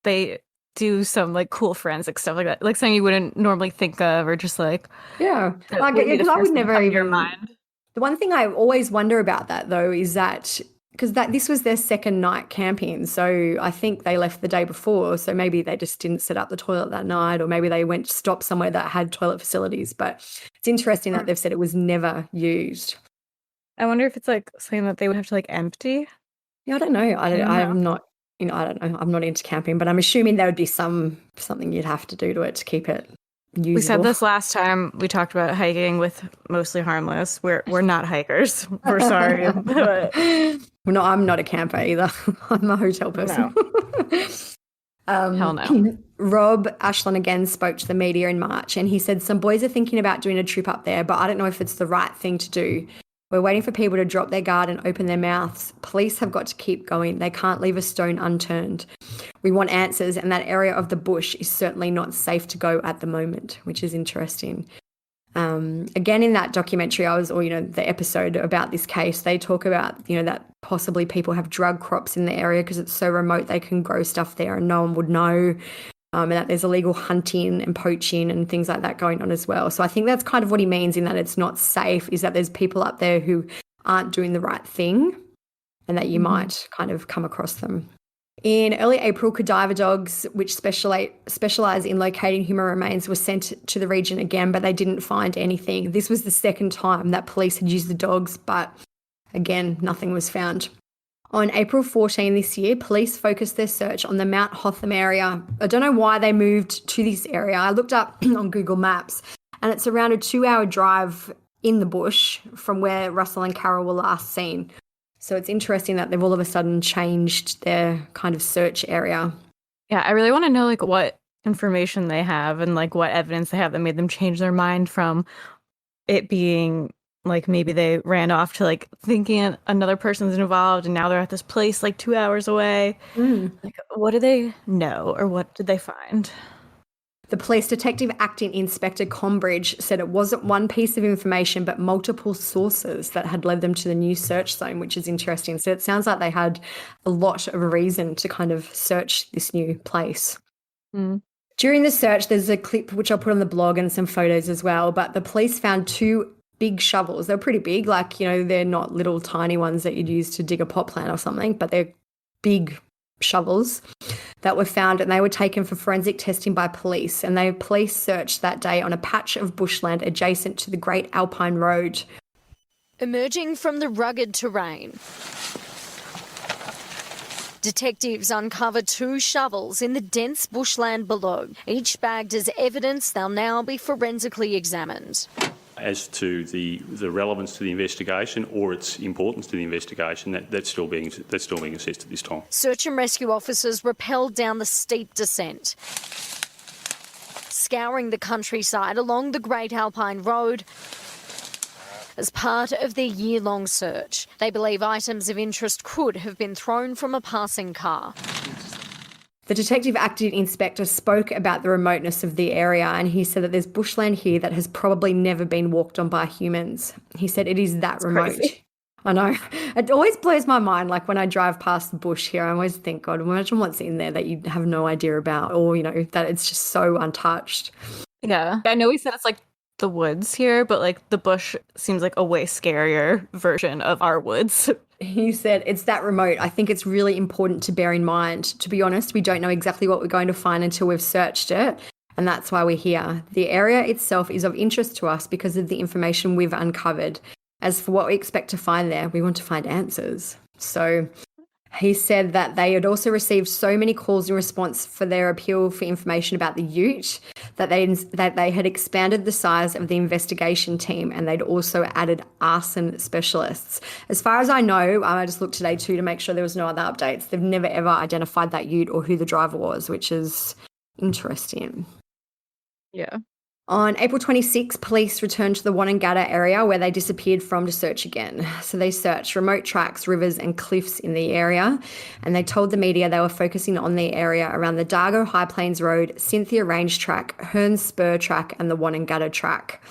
A: they do some cool forensic stuff like that, like something you wouldn't normally think of, or just
B: because I would never even mind. The one thing I always wonder about that though is that because this was their second night camping, so I think they left the day before, so maybe they just didn't set up the toilet that night, or maybe they went to stop somewhere that had toilet facilities. But it's interesting that they've said it was never used.
A: I wonder if it's something that they would have to empty.
B: Yeah, I don't know. I'm not, I don't know. I'm not into camping, but I'm assuming there would be something you'd have to do to it to keep it usable.
A: We said this last time we talked about hiking with Mostly Harmless. We're not hikers. We're sorry. But...
B: I'm not a camper either. I'm a hotel person.
A: No. Hell no.
B: Rob Ashland again spoke to the media in March, and he said some boys are thinking about doing a trip up there, but I don't know if it's the right thing to do. We're waiting for people to drop their guard and open their mouths. Police have got to keep going. They can't leave a stone unturned. We want answers, and that area of the bush is certainly not safe to go at the moment, which is interesting. Again, in that documentary, the episode about this case, they talk about, that possibly people have drug crops in the area because it's so remote they can grow stuff there and no one would know. And that there's illegal hunting and poaching and things like that going on as well. So I think that's kind of what he means in that it's not safe, is that there's people up there who aren't doing the right thing and that you might kind of come across them. In early April, cadaver dogs, which specialize in locating human remains, were sent to the region again, but they didn't find anything. This was the second time that police had used the dogs, but again, nothing was found. On April 14 this year, police focused their search on the Mount Hotham area. I don't know why they moved to this area. I looked up on Google Maps, and it's around a 2-hour drive in the bush from where Russell and Carol were last seen. So it's interesting that they've all of a sudden changed their kind of search area.
A: Yeah, I really want to know like what information they have and like what evidence they have that made them change their mind from it being like maybe they ran off to like thinking another person's involved and now they're at this place like 2 hours away. Like, what do they know or what did they find?
B: The police detective acting Inspector Combridge said it wasn't one piece of information but multiple sources that had led them to the new search zone, which is interesting. So it sounds like they had a lot of reason to kind of search this new place. During the search, there's a clip which I'll put on the blog and some photos as well, but the police found 2 big shovels. They're pretty big, like, you know, they're not little tiny ones that you'd use to dig a pot plant or something, but they're big shovels that were found, and they were taken for forensic testing by police. And police searched that day on a patch of bushland adjacent to the Great Alpine Road.
H: Emerging from the rugged terrain, detectives uncovered 2 shovels in the dense bushland below. Each bagged as evidence, they'll now be forensically examined.
I: As to the relevance to the investigation or its importance to the investigation, that's still being assessed at this time.
H: Search and rescue officers rappelled down the steep descent, scouring the countryside along the Great Alpine Road as part of their year-long search. They believe items of interest could have been thrown from a passing car.
B: The detective acting inspector spoke about the remoteness of the area, and he said that there's bushland here that has probably never been walked on by humans. He said it is that remote.
A: Crazy.
B: I know. It always blows my mind, like when I drive past the bush here, I always think, God, imagine what's in there that you have no idea about, or, you know, that it's just so untouched.
A: Yeah. I know we said it's like the woods here, but like the bush seems like a way scarier version of our woods.
B: He said, it's that remote. I think it's really important to bear in mind. To be honest, we don't know exactly what we're going to find until we've searched it, and that's why we're here. The area itself is of interest to us because of the information we've uncovered. As for what we expect to find there, we want to find answers. So he said that they had also received so many calls in response for their appeal for information about the ute that they had expanded the size of the investigation team, and they'd also added arson specialists. As far as I know, I just looked today too to make sure there was no other updates. They've never ever identified that ute or who the driver was, which is interesting.
A: Yeah.
B: On April 26, police returned to the Wonnangatta area where they disappeared from to search again. So they searched remote tracks, rivers and cliffs in the area, and they told the media they were focusing on the area around the Dargo High Plains Road, Cynthia Range Track, Hearns Spur Track and the Wonnangatta Track.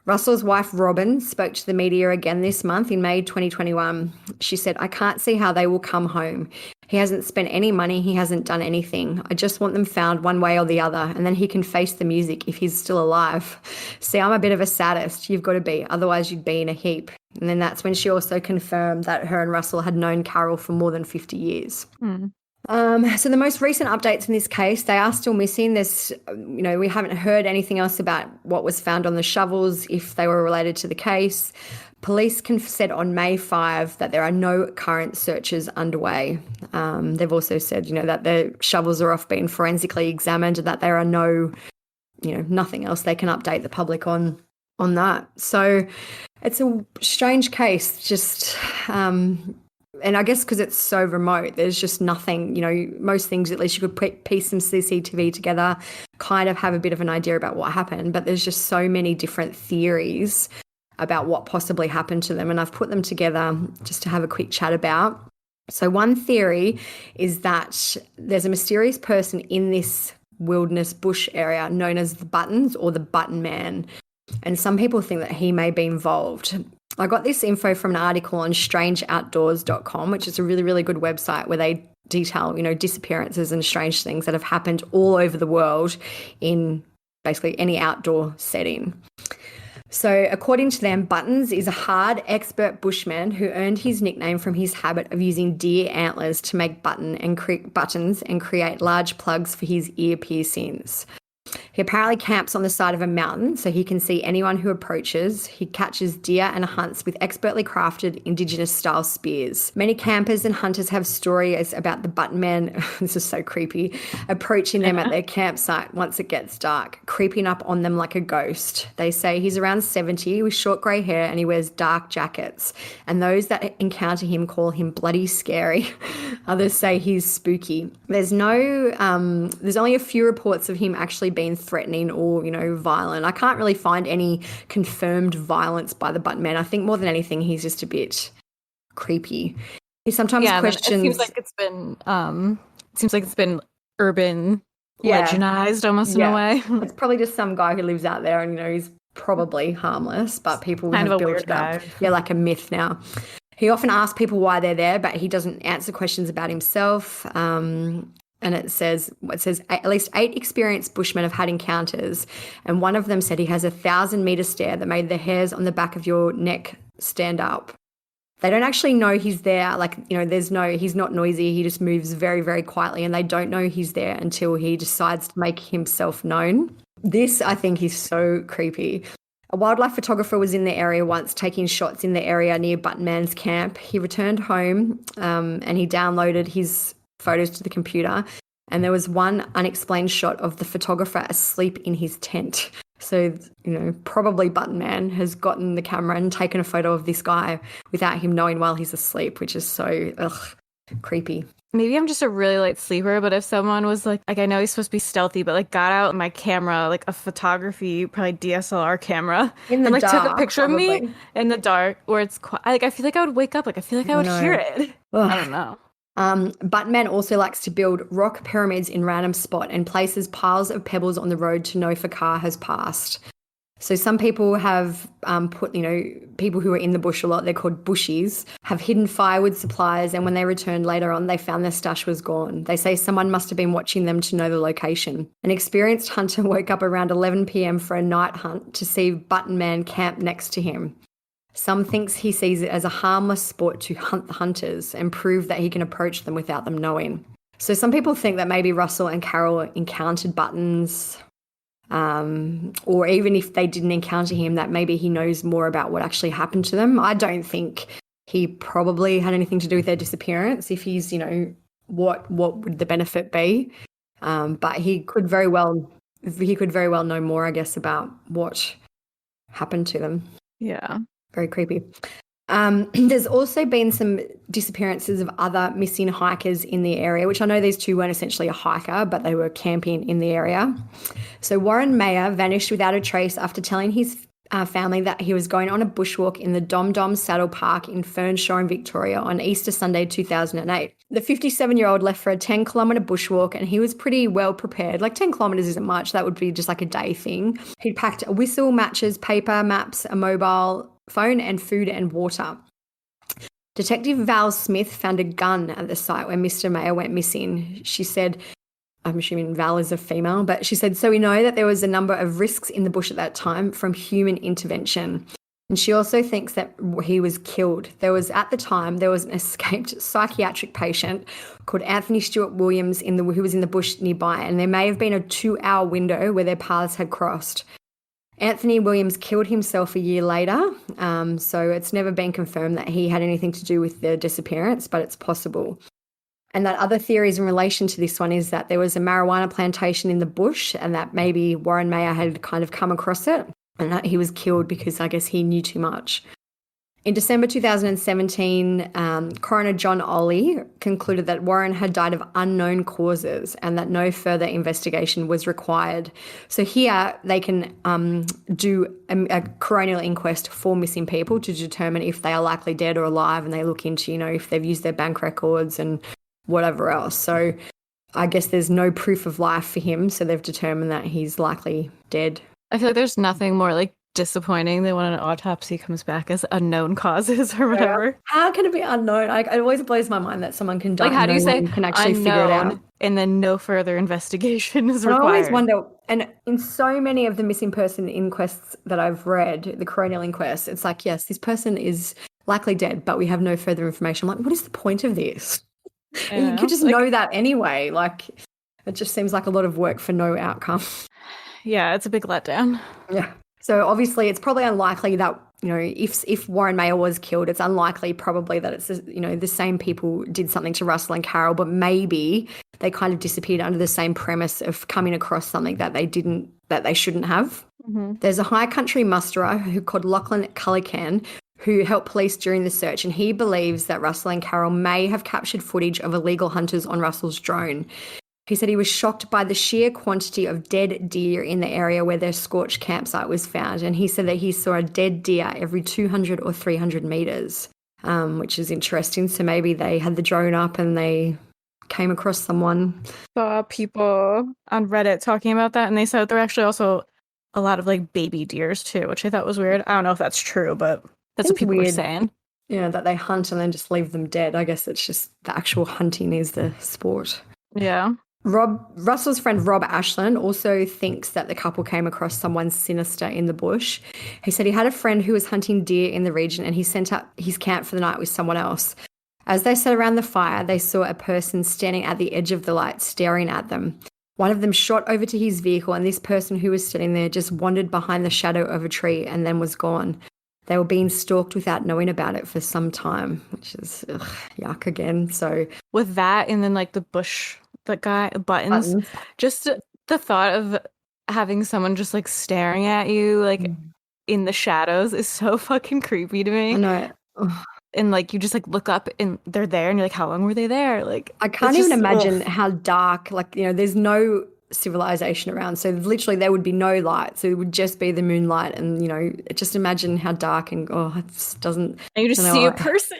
B: Russell's wife, Robin, spoke to the media again this month in May 2021. She said, I can't see how they will come home. He hasn't spent any money. He hasn't done anything. I just want them found one way or the other, and then he can face the music if he's still alive. See, I'm a bit of a sadist. You've got to be. Otherwise, you'd be in a heap. And then that's when she also confirmed that her and Russell had known Carol for more than 50 years. So the most recent updates in this case, they are still missing. We haven't heard anything else about what was found on the shovels, if they were related to the case. Police said on May 5 that there are no current searches underway. They've also said, that the shovels are off being forensically examined and that there are nothing else they can update the public on that. So it's a strange case, just and I guess because it's so remote, there's just nothing, most things at least you could piece some CCTV together, kind of have a bit of an idea about what happened, but there's just so many different theories about what possibly happened to them, and I've put them together just to have a quick chat about. So one theory is that there's a mysterious person in this wilderness bush area known as the Buttons or the Button Man, and some people think that he may be involved. I got this info from an article on strangeoutdoors.com, which is a really, really good website where they detail, disappearances and strange things that have happened all over the world in basically any outdoor setting. So, according to them, Buttons is a hard, expert bushman who earned his nickname from his habit of using deer antlers to make buttons and create large plugs for his ear piercings. He apparently camps on the side of a mountain so he can see anyone who approaches. He catches deer and hunts with expertly crafted Indigenous-style spears. Many campers and hunters have stories about the button man, this is so creepy, approaching them at their campsite once it gets dark, creeping up on them like a ghost. They say he's around 70 with short grey hair and he wears dark jackets. And those that encounter him call him bloody scary. Others say he's spooky. There's only a few reports of him actually being threatening or, violent. I can't really find any confirmed violence by the button man. I think more than anything, he's just a bit creepy. He sometimes questions.
A: It seems like it's been urban legendized almost in a way.
B: It's probably just some guy who lives out there and, he's probably harmless, but people
A: kind
B: have
A: of a
B: built
A: weird
B: it up.
A: guy.
B: Yeah, like a myth now. He often asks people why they're there, but he doesn't answer questions about himself. And it says at least 8 experienced bushmen have had encounters, and one of them said he has a 1,000-meter stare that made the hairs on the back of your neck stand up. They don't actually know he's there. He's not noisy. He just moves very, very quietly, and they don't know he's there until he decides to make himself known. This, I think, is so creepy. A wildlife photographer was in the area once taking shots in the area near Button Man's camp. He returned home and he downloaded his photos to the computer, and there was one unexplained shot of the photographer asleep in his tent. So, probably Button Man has gotten the camera and taken a photo of this guy without him knowing while he's asleep, which is so creepy.
A: Maybe I'm just a really light sleeper, but if someone was like I know he's supposed to be stealthy, but got out my camera, like a photography, probably DSLR camera,
B: in the
A: and
B: dark,
A: took a picture
B: probably.
A: of me in the dark where it's quiet. I feel like I would wake up, I feel like I would hear it.
B: Ugh.
A: I don't know.
B: Button Man also likes to build rock pyramids in random spot and places piles of pebbles on the road to know if a car has passed. So some people have put, people who are in the bush a lot, they're called bushies, have hidden firewood supplies, and when they returned later on, they found their stash was gone. They say someone must have been watching them to know the location. An experienced hunter woke up around 11 p.m. for a night hunt to see Button Man camp next to him. Some thinks he sees it as a harmless sport to hunt the hunters and prove that he can approach them without them knowing. So some people think that maybe Russell and Carol encountered Buttons, or even if they didn't encounter him, that maybe he knows more about what actually happened to them. I don't think he probably had anything to do with their disappearance. If he's, what would the benefit be? But he could very well know more, I guess, about what happened to them.
A: Yeah.
B: Very creepy. There's also been some disappearances of other missing hikers in the area, which I know these two weren't essentially a hiker, but they were camping in the area. So Warren Mayer vanished without a trace after telling his family that he was going on a bushwalk in the Dom Dom Saddle Park in Fernshaw in Victoria on Easter Sunday 2008. The 57-year-old left for a 10-kilometre bushwalk, and he was pretty well prepared. 10 kilometres isn't much. That would be just a day thing. He'd packed a whistle, matches, paper, maps, a mobile phone, and food and water. Detective Val Smith found a gun at the site where Mr. Mayer went missing. She said, I'm assuming Val is a female, but she said, so we know that there was a number of risks in the bush at that time from human intervention. And she also thinks that he was killed. At the time, there was an escaped psychiatric patient called Anthony Stewart Williams who was in the bush nearby, and there may have been a 2-hour window where their paths had crossed. Anthony Williams killed himself a year later, so it's never been confirmed that he had anything to do with the disappearance, but it's possible. And that other theories in relation to this one is that there was a marijuana plantation in the bush and that maybe Warren Mayer had kind of come across it and that he was killed because I guess he knew too much. In December 2017, Coroner John Ollie concluded that Warren had died of unknown causes and that no further investigation was required. So here they can do a coronial inquest for missing people to determine if they are likely dead or alive, and they look into, if they've used their bank records and whatever else. So I guess there's no proof of life for him, so they've determined that he's likely dead.
A: I feel like there's nothing more disappointing that when an autopsy comes back as unknown causes or
B: Yeah.
A: whatever.
B: How can it be unknown? It always blows my mind that someone can die
A: Like, how
B: and
A: do
B: no
A: you say
B: one can actually figure it out.
A: unknown and then no further investigation is
B: And I always
A: required?
B: wonder, and in so many of the missing person inquests that I've read, the coronial inquests, it's like, yes, this person is likely dead, but we have no further information. I'm like, what is the point of this?
A: I
B: You could
A: know.
B: just
A: Like,
B: know that anyway. Like, it just seems like a lot of work for no outcome.
A: yeah, it's a big letdown.
B: Yeah. So obviously, it's probably unlikely that if Warren Mayer was killed, it's unlikely probably that it's the same people did something to Russell and Carol, but maybe they kind of disappeared under the same premise of coming across something that they shouldn't have. There's a high country musterer who called Lachlan Cullican who helped police during the search, and he believes that Russell and Carol may have captured footage of illegal hunters on Russell's drone. He said he was shocked by the sheer quantity of dead deer in the area where their scorched campsite was found. And he said that he saw a dead deer every 200 or 300 meters, which is interesting. So maybe they had the drone up and they came across someone.
A: Saw people on Reddit talking about that, and they said there were actually also a lot of like baby deers too, which I thought was weird. I don't know if that's true, but that's what
B: Seems
A: people were
B: weird.
A: saying.
B: Yeah, that they hunt and then just leave them dead. I guess it's just the actual hunting is the sport.
A: Yeah.
B: Russell's friend Rob Ashland also thinks that the couple came across someone sinister in the bush. He said he had a friend who was hunting deer in the region and he sent up his camp for the night with someone else. As they sat around the fire, they saw a person standing at the edge of the light staring at them. One of them shot over to his vehicle and this person who was sitting there just wandered behind the shadow of a tree and then was gone. They were being stalked without knowing about it for some time, which is yuck again. So
A: With that and then like the bush, the guy buttons, just the thought of having someone just like staring at you like in the shadows is so fucking creepy to me.
B: I know.
A: And like you just like look up and they're there and you're like, how long were they there? Like
B: I can't
A: it's
B: even
A: just-
B: imagine
A: ugh.
B: how dark, like, there's no civilization around. So literally there would be no light. So it would just be the moonlight. And, just imagine how dark and, it just doesn't.
A: And you just
B: I don't
A: see
B: know,
A: a person.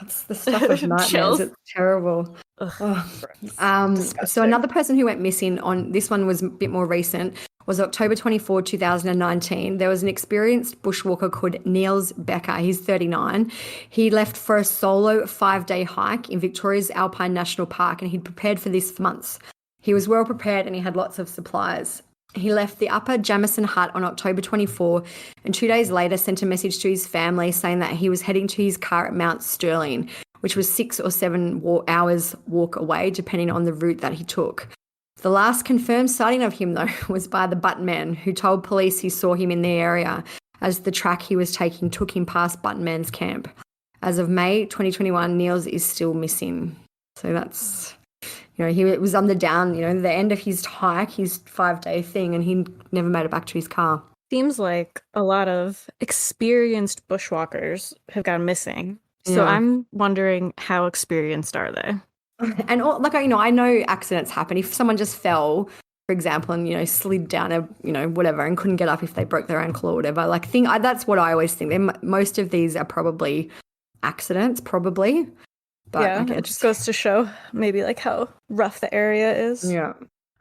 B: it's the stuff of nightmares.
A: Chills.
B: It's terrible. So another person who went missing on this one was a bit more recent was October 24, 2019. There was an experienced bushwalker called Niels Becker. He's 39. He left for a solo 5-day hike in Victoria's Alpine National Park and he'd prepared for this for months. He was well prepared and he had lots of supplies. He left the Upper Jamison Hut on October 24 and 2 days later sent a message to his family saying that he was heading to his car at Mount Sterling, which was 6 or 7 hours walk away, depending on the route that he took. The last confirmed sighting of him, though, was by the Button Man, who told police he saw him in the area as the track he was taking took him past Button Man's camp. As of May 2021, Niels is still missing. So that's, he was on the down, the end of his hike, his 5-day thing, and he never made it back to his car.
A: Seems like a lot of experienced bushwalkers have gone missing. So
B: Yeah.
A: I'm wondering how experienced are they?
B: And I know accidents happen. If someone just fell, for example, and slid down a whatever and couldn't get up if they broke their ankle or whatever, that's what I always think. Most of these are probably accidents, probably. But
A: yeah, it just goes to show maybe like how rough the area is.
B: Yeah.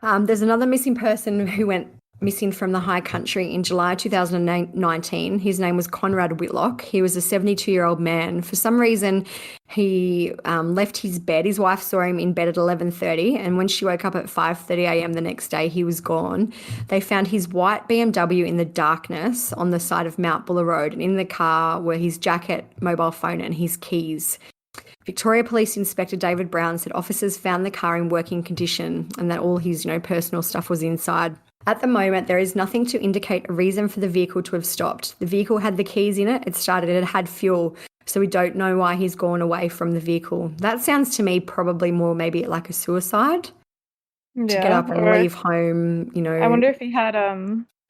B: There's another missing person who went missing from the high country in July 2019. His name was Conrad Whitlock. He was a 72-year-old man. For some reason, he left his bed. His wife saw him in bed at 11:30, and when she woke up at 5:30 a.m. the next day, he was gone. They found his white BMW in the darkness on the side of Mount Buller Road, and in the car were his jacket, mobile phone, and his keys. Victoria Police Inspector David Brown said officers found the car in working condition and that all his, personal stuff was inside. At the moment, there is nothing to indicate a reason for the vehicle to have stopped. The vehicle had the keys in it, it started, it had fuel, so we don't know why he's gone away from the vehicle. That sounds to me probably more maybe like a suicide. To get up and leave home,
A: I wonder if he had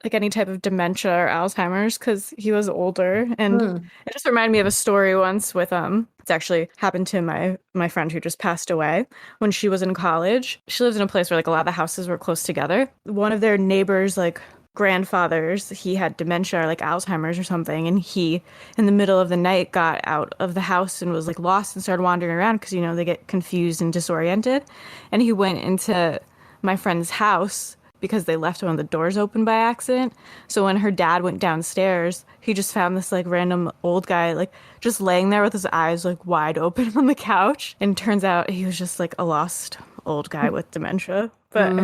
A: like any type of dementia or Alzheimer's because he was older. And it just reminded me of a story once with it's actually happened to my friend who just passed away when she was in college. She lives in a place where like a lot of the houses were close together. One of their neighbors, like grandfathers, he had dementia or like Alzheimer's or something, and he in the middle of the night got out of the house and was like lost and started wandering around because they get confused and disoriented. And he went into my friend's house because they left one of the doors open by accident. So when her dad went downstairs, he just found this like random old guy like just laying there with his eyes like wide open on the couch. And turns out he was just like a lost old guy with dementia. But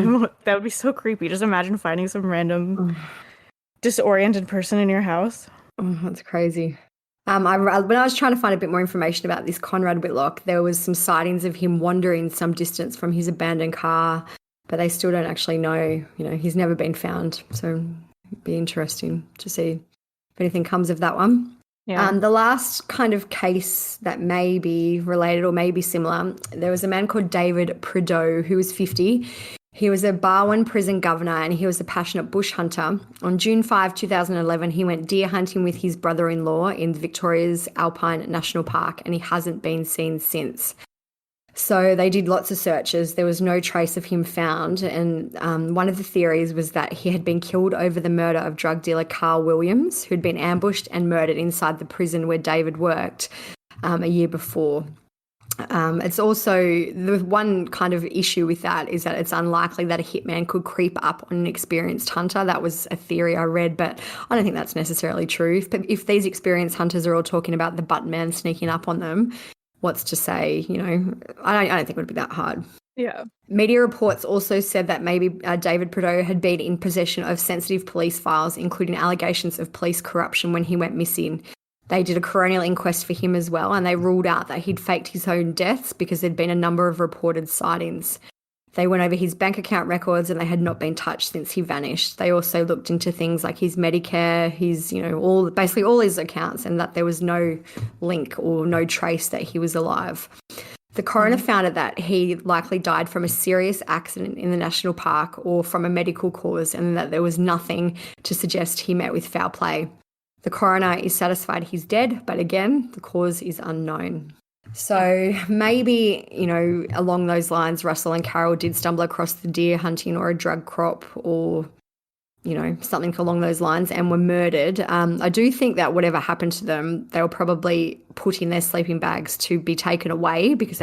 A: that would be so creepy. Just imagine finding some random disoriented person in your house.
B: Oh, that's crazy. When I was trying to find a bit more information about this Conrad Whitlock, there was some sightings of him wandering some distance from his abandoned car, but they still don't actually know. You know, he's never been found. So it'd be interesting to see if anything comes of that one.
A: Yeah.
B: The last kind of case that may be related or may be similar, there was a man called David Prideaux who was 50. He was a Barwon prison governor and he was a passionate bush hunter. On June 5, 2011, he went deer hunting with his brother-in-law in Victoria's Alpine National Park, and he hasn't been seen since. So they did lots of searches. There was no trace of him found. And one of the theories was that he had been killed over the murder of drug dealer Carl Williams, who'd been ambushed and murdered inside the prison where David worked a year before. It's also, the one kind of issue with that is that it's unlikely that a hitman could creep up on an experienced hunter. That was a theory I read, but I don't think that's necessarily true. If these experienced hunters are all talking about the button man sneaking up on them, what's to say, you know, I don't think it would be that hard.
A: Yeah.
B: Media reports also said that maybe David Prideaux had been in possession of sensitive police files, including allegations of police corruption when he went missing. They did a coronial inquest for him as well, and they ruled out that he'd faked his own deaths because there'd been a number of reported sightings. They went over his bank account records and they had not been touched since he vanished. They also looked into things like his Medicare, his, you know, basically all his accounts, and that there was no link or no trace that he was alive. The coroner found out that he likely died from a serious accident in the national park or from a medical cause, and that there was nothing to suggest he met with foul play. The coroner is satisfied he's dead, but again, the cause is unknown. So maybe, you know, along those lines, Russell and Carol did stumble across the deer hunting or a drug crop or, you know, something along those lines and were murdered. I do think that whatever happened to them, they were probably put in their sleeping bags to be taken away, because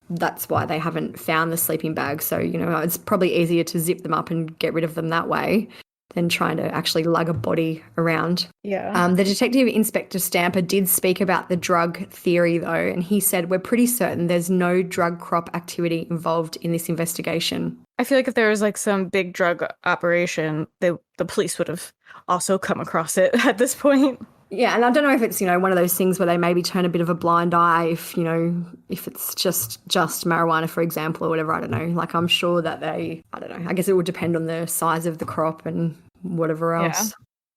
B: that's why they haven't found the sleeping bags. So, you know, it's probably easier to zip them up and get rid of them that way than trying to actually lug a body around.
A: Yeah.
B: The detective Inspector Stamper did speak about the drug theory though, and he said, "We're pretty certain there's no drug crop activity involved in this investigation."
A: I feel like if there was like some big drug operation, the police would have also come across it at this point.
B: Yeah, and I don't know if it's, you know, one of those things where they maybe turn a bit of a blind eye if, you know, if it's just marijuana, for example, or whatever, I don't know. Like, I'm sure that I don't know, I guess it would depend on the size of the crop and whatever else.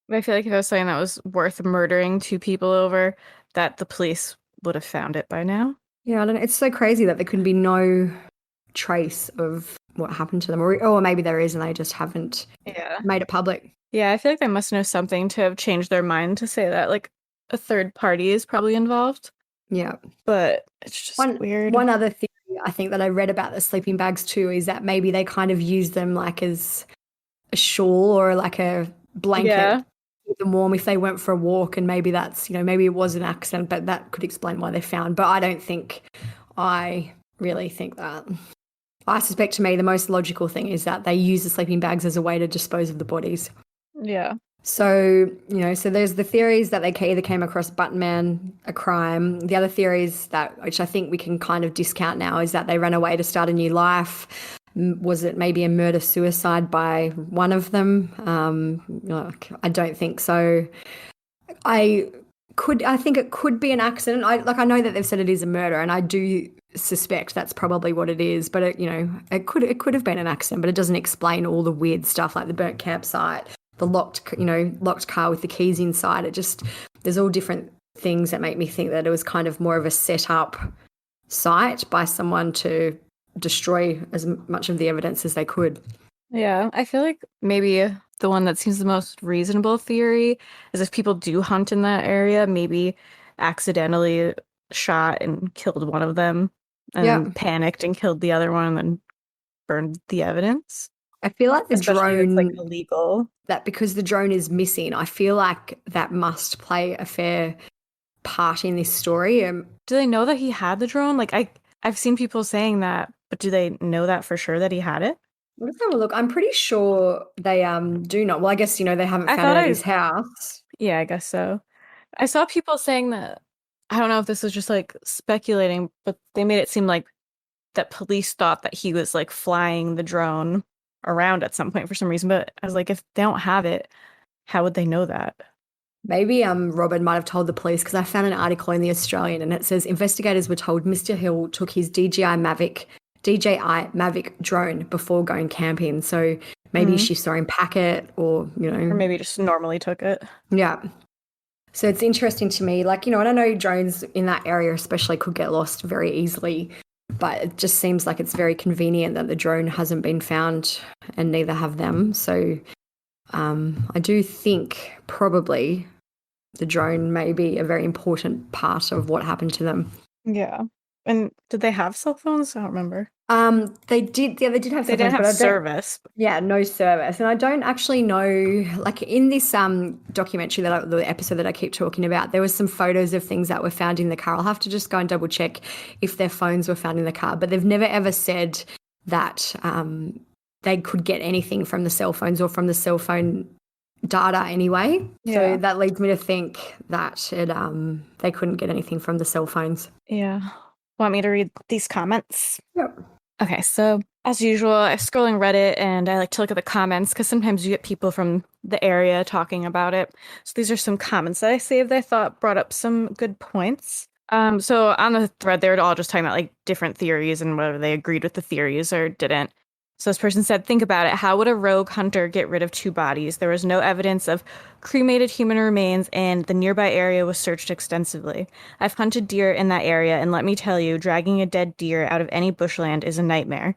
A: Yeah. I feel like if it was something that was worth murdering two people over, that the police would have found it by now.
B: Yeah, I don't know. It's so crazy that there could be no trace of what happened to them. Or maybe there is and they just haven't made it public.
A: Yeah, I feel like they must know something to have changed their mind to say that, like, a third party is probably involved.
B: Yeah.
A: But it's just weird.
B: One other theory I think that I read about the sleeping bags too is that maybe they kind of use them like as a shawl or like a blanket to keep them warm if they went for a walk, and maybe that's, you know, maybe it was an accident, but that could explain why they found. But I really think that. I suspect to me the most logical thing is that they use the sleeping bags as a way to dispose of the bodies.
A: Yeah.
B: So, you know, so there's the theories that they either came across Button Man, a crime. The other theories which I think we can kind of discount now, is that they ran away to start a new life. Was it maybe a murder-suicide by one of them? I don't think so. I think it could be an accident. I know that they've said it is a murder, and I do suspect that's probably what it is. But it could have been an accident, but it doesn't explain all the weird stuff like the burnt campsite, the locked car with the keys inside. There's all different things that make me think that it was kind of more of a set-up site by someone to destroy as much of the evidence as they could.
A: Yeah, I feel like maybe the one that seems the most reasonable theory is if people do hunt in that area, maybe accidentally shot and killed one of them and panicked and killed the other one and then burned the evidence.
B: I feel like the drone,
A: like, illegal.
B: That because the drone is missing, I feel like that must play a fair part in this story.
A: Do they know that he had the drone? Like, I've seen people saying that, but do they know that for sure that he had it?
B: Let's have a look. I'm pretty sure they do not. Well, I guess, they haven't
A: I
B: found it
A: thought
B: at his house.
A: yeah, I guess so. I saw people saying that, I don't know if this was just like speculating, but they made it seem like that police thought that he was like flying the drone around at some point for some reason. But I was like, if they don't have it, how would they know that?
B: Maybe Robin might have told the police, because I found an article in the Australian and it says investigators were told Mr. Hill took his DJI Mavic drone before going camping. So maybe
A: Mhm.
B: she saw him pack it, or
A: Or maybe just normally took it.
B: yeah. So it's interesting to me, like, and I know drones in that area especially could get lost very easily, but it just seems like it's very convenient that the drone hasn't been found and neither have them. So I do think probably the drone may be a very important part of what happened to them.
A: Yeah. And did they have cell phones? I don't remember.
B: They did. Yeah, they did have
A: They
B: cell
A: didn't
B: phones,
A: have
B: but I don't.
A: service.
B: Yeah, no service, and I don't actually know. Like in this documentary the episode that I keep talking about, there was some photos of things that were found in the car. I'll have to just go and double check if their phones were found in the car, but they've never ever said that they could get anything from the cell phones or from the cell phone data anyway.
A: Yeah.
B: So that leads me to think that they couldn't get anything from the cell phones.
A: Yeah. Want me to read these comments?
B: Yep.
A: Okay, so as usual, I'm scrolling Reddit and I like to look at the comments because sometimes you get people from the area talking about it. So these are some comments that I saved that I thought brought up some good points. So on the thread, they were all just talking about like different theories and whether they agreed with the theories or didn't. So this person said, think about it. How would a rogue hunter get rid of two bodies? There was no evidence of cremated human remains, and the nearby area was searched extensively. I've hunted deer in that area, and let me tell you, dragging a dead deer out of any bushland is a nightmare.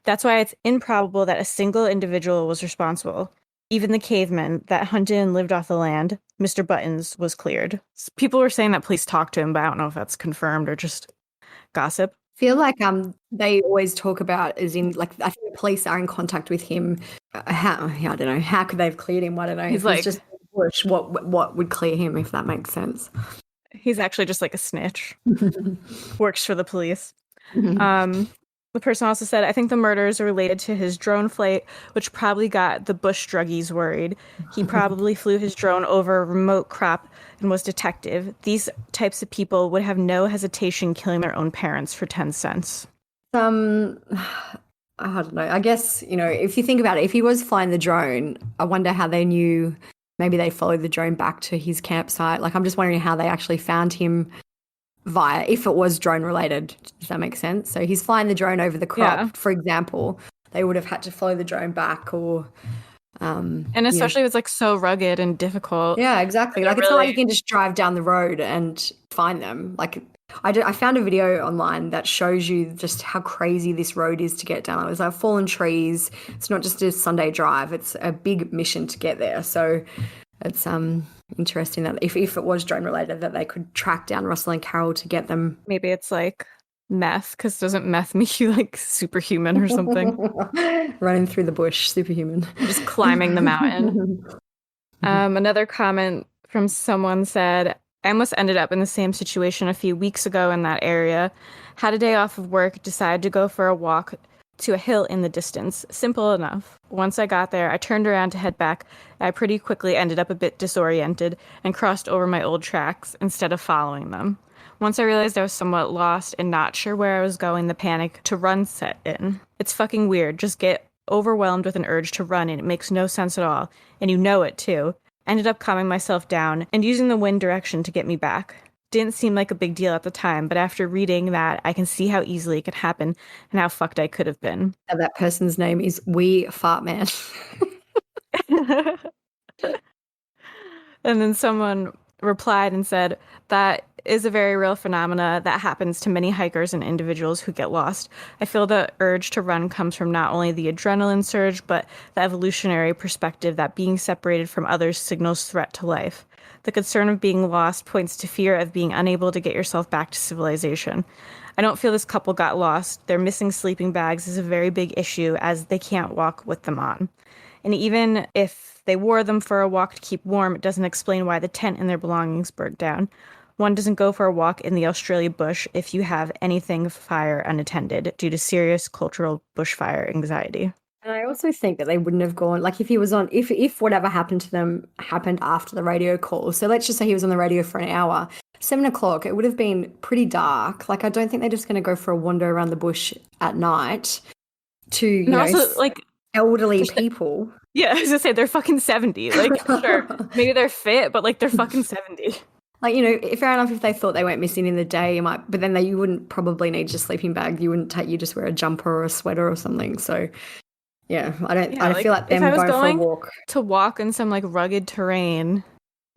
A: That's why it's improbable that a single individual was responsible. Even the cavemen that hunted and lived off the land, Mr. Buttons, was cleared. People were saying that police talked to him, but I don't know if that's confirmed or just gossip.
B: Feel like they always talk about, as in, like, I think the police are in contact with him. How, I don't know, how could they have cleared him? I don't know.
A: He's
B: If
A: like,
B: it's just bush, what would clear him, if that makes sense?
A: He's actually just like a snitch. Works for the police. The person also said, I think the murders are related to his drone flight, which probably got the bush druggies worried. He probably flew his drone over a remote crop and was detective. These types of people would have no hesitation killing their own parents for 10 cents.
B: I don't know. I guess, if you think about it, if he was flying the drone, I wonder how they knew. Maybe they followed the drone back to his campsite. Like, I'm just wondering how they actually found him if it was drone related. Does that make sense? So he's flying the drone over the crop, for example. They would have had to follow the drone back, or
A: and especially if it's like so rugged and difficult.
B: Yeah, exactly. Like, it's not like you can just drive down the road and find them. Like, I found a video online that shows you just how crazy this road is to get down. It was like fallen trees. It's not just a Sunday drive. It's a big mission to get there. So it's interesting that if it was drone related, that they could track down Russell and Carol to get them.
A: Maybe it's like meth, because doesn't meth make you like superhuman or something?
B: Running through the bush, superhuman.
A: Just climbing the mountain. Another comment from someone said, I almost ended up in the same situation a few weeks ago in that area. Had a day off of work, decided to go for a walk to a hill in the distance. Simple enough. Once I got there, I turned around to head back. I pretty quickly ended up a bit disoriented and crossed over my old tracks instead of following them. Once I realized I was somewhat lost and not sure where I was going, the panic to run set in. It's fucking weird. Just get overwhelmed with an urge to run and it makes no sense at all. And you know it too. Ended up calming myself down and using the wind direction to get me back. Didn't seem like a big deal at the time, but after reading that, I can see how easily it could happen and how fucked I could have been.
B: And that person's name is Wee Fart Man.
A: And then someone replied and said, that is a very real phenomena that happens to many hikers and individuals who get lost. I feel the urge to run comes from not only the adrenaline surge, but the evolutionary perspective that being separated from others signals threat to life. The concern of being lost points to fear of being unable to get yourself back to civilization. I don't feel this couple got lost. Their missing sleeping bags is a very big issue as they can't walk with them on. And even if they wore them for a walk to keep warm, it doesn't explain why the tent and their belongings burnt down. One doesn't go for a walk in the Australia bush if you have anything fire unattended due to serious cultural bushfire anxiety.
B: And I also think that they wouldn't have gone, like if he was on, if whatever happened to them happened after the radio call. So let's just say he was on the radio for an hour, 7 o'clock, it would have been pretty dark. Like I don't think they're just going to go for a wander around the bush at night to,
A: And also, like,
B: elderly people.
A: yeah, I was gonna say they're fucking 70. Like, sure, maybe they're fit, but like they're fucking 70.
B: Like, fair enough if they thought they went missing in the day, but then you wouldn't probably need your sleeping bag. You just wear a jumper or a sweater or something. So, yeah, I feel like
A: if
B: them
A: I was
B: going for a
A: going
B: walk.
A: to walk in some like rugged terrain,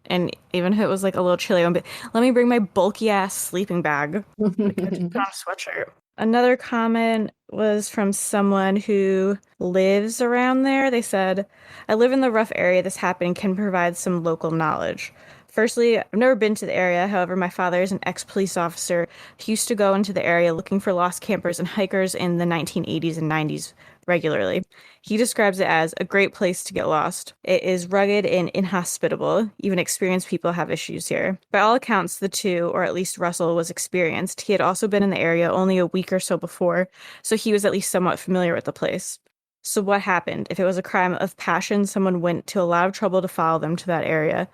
A: and even if it was like a little chilly, but let me bring my bulky ass sleeping bag. Like, I just put on a sweatshirt. Another comment was from someone who lives around there. They said, I live in the rough area this happened and can provide some local knowledge. Firstly, I've never been to the area. However, my father is an ex-police officer. He used to go into the area looking for lost campers and hikers in the 1980s and 90s regularly. He describes it as a great place to get lost. It is rugged and inhospitable. Even experienced people have issues here. By all accounts, the two, or at least Russell, was experienced. He had also been in the area only a week or so before, so he was at least somewhat familiar with the place. So what happened? If it was a crime of passion, someone went to a lot of trouble to follow them to that area.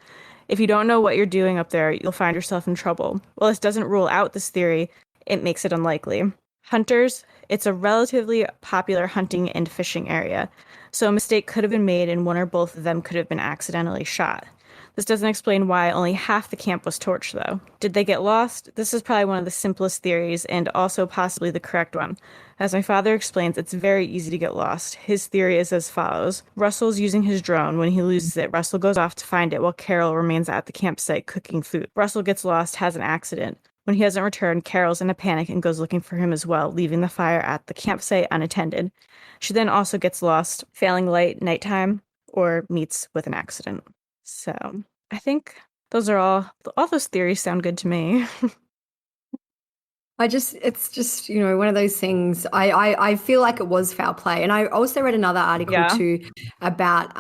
A: If you don't know what you're doing up there, you'll find yourself in trouble. While this doesn't rule out this theory, it makes it unlikely. Hunters, it's a relatively popular hunting and fishing area, so a mistake could have been made and one or both of them could have been accidentally shot. This doesn't explain why only half the camp was torched, though. Did they get lost? This is probably one of the simplest theories and also possibly the correct one. As my father explains, it's very easy to get lost. His theory is as follows. Russell's using his drone. When he loses it, Russell goes off to find it while Carol remains at the campsite cooking food. Russell gets lost, has an accident. When he hasn't returned, Carol's in a panic and goes looking for him as well, leaving the fire at the campsite unattended. She then also gets lost, failing light nighttime, or meets with an accident. So I think those are all those theories sound good to me.
B: It's just, one of those things. I feel like it was foul play. And I also read another article too about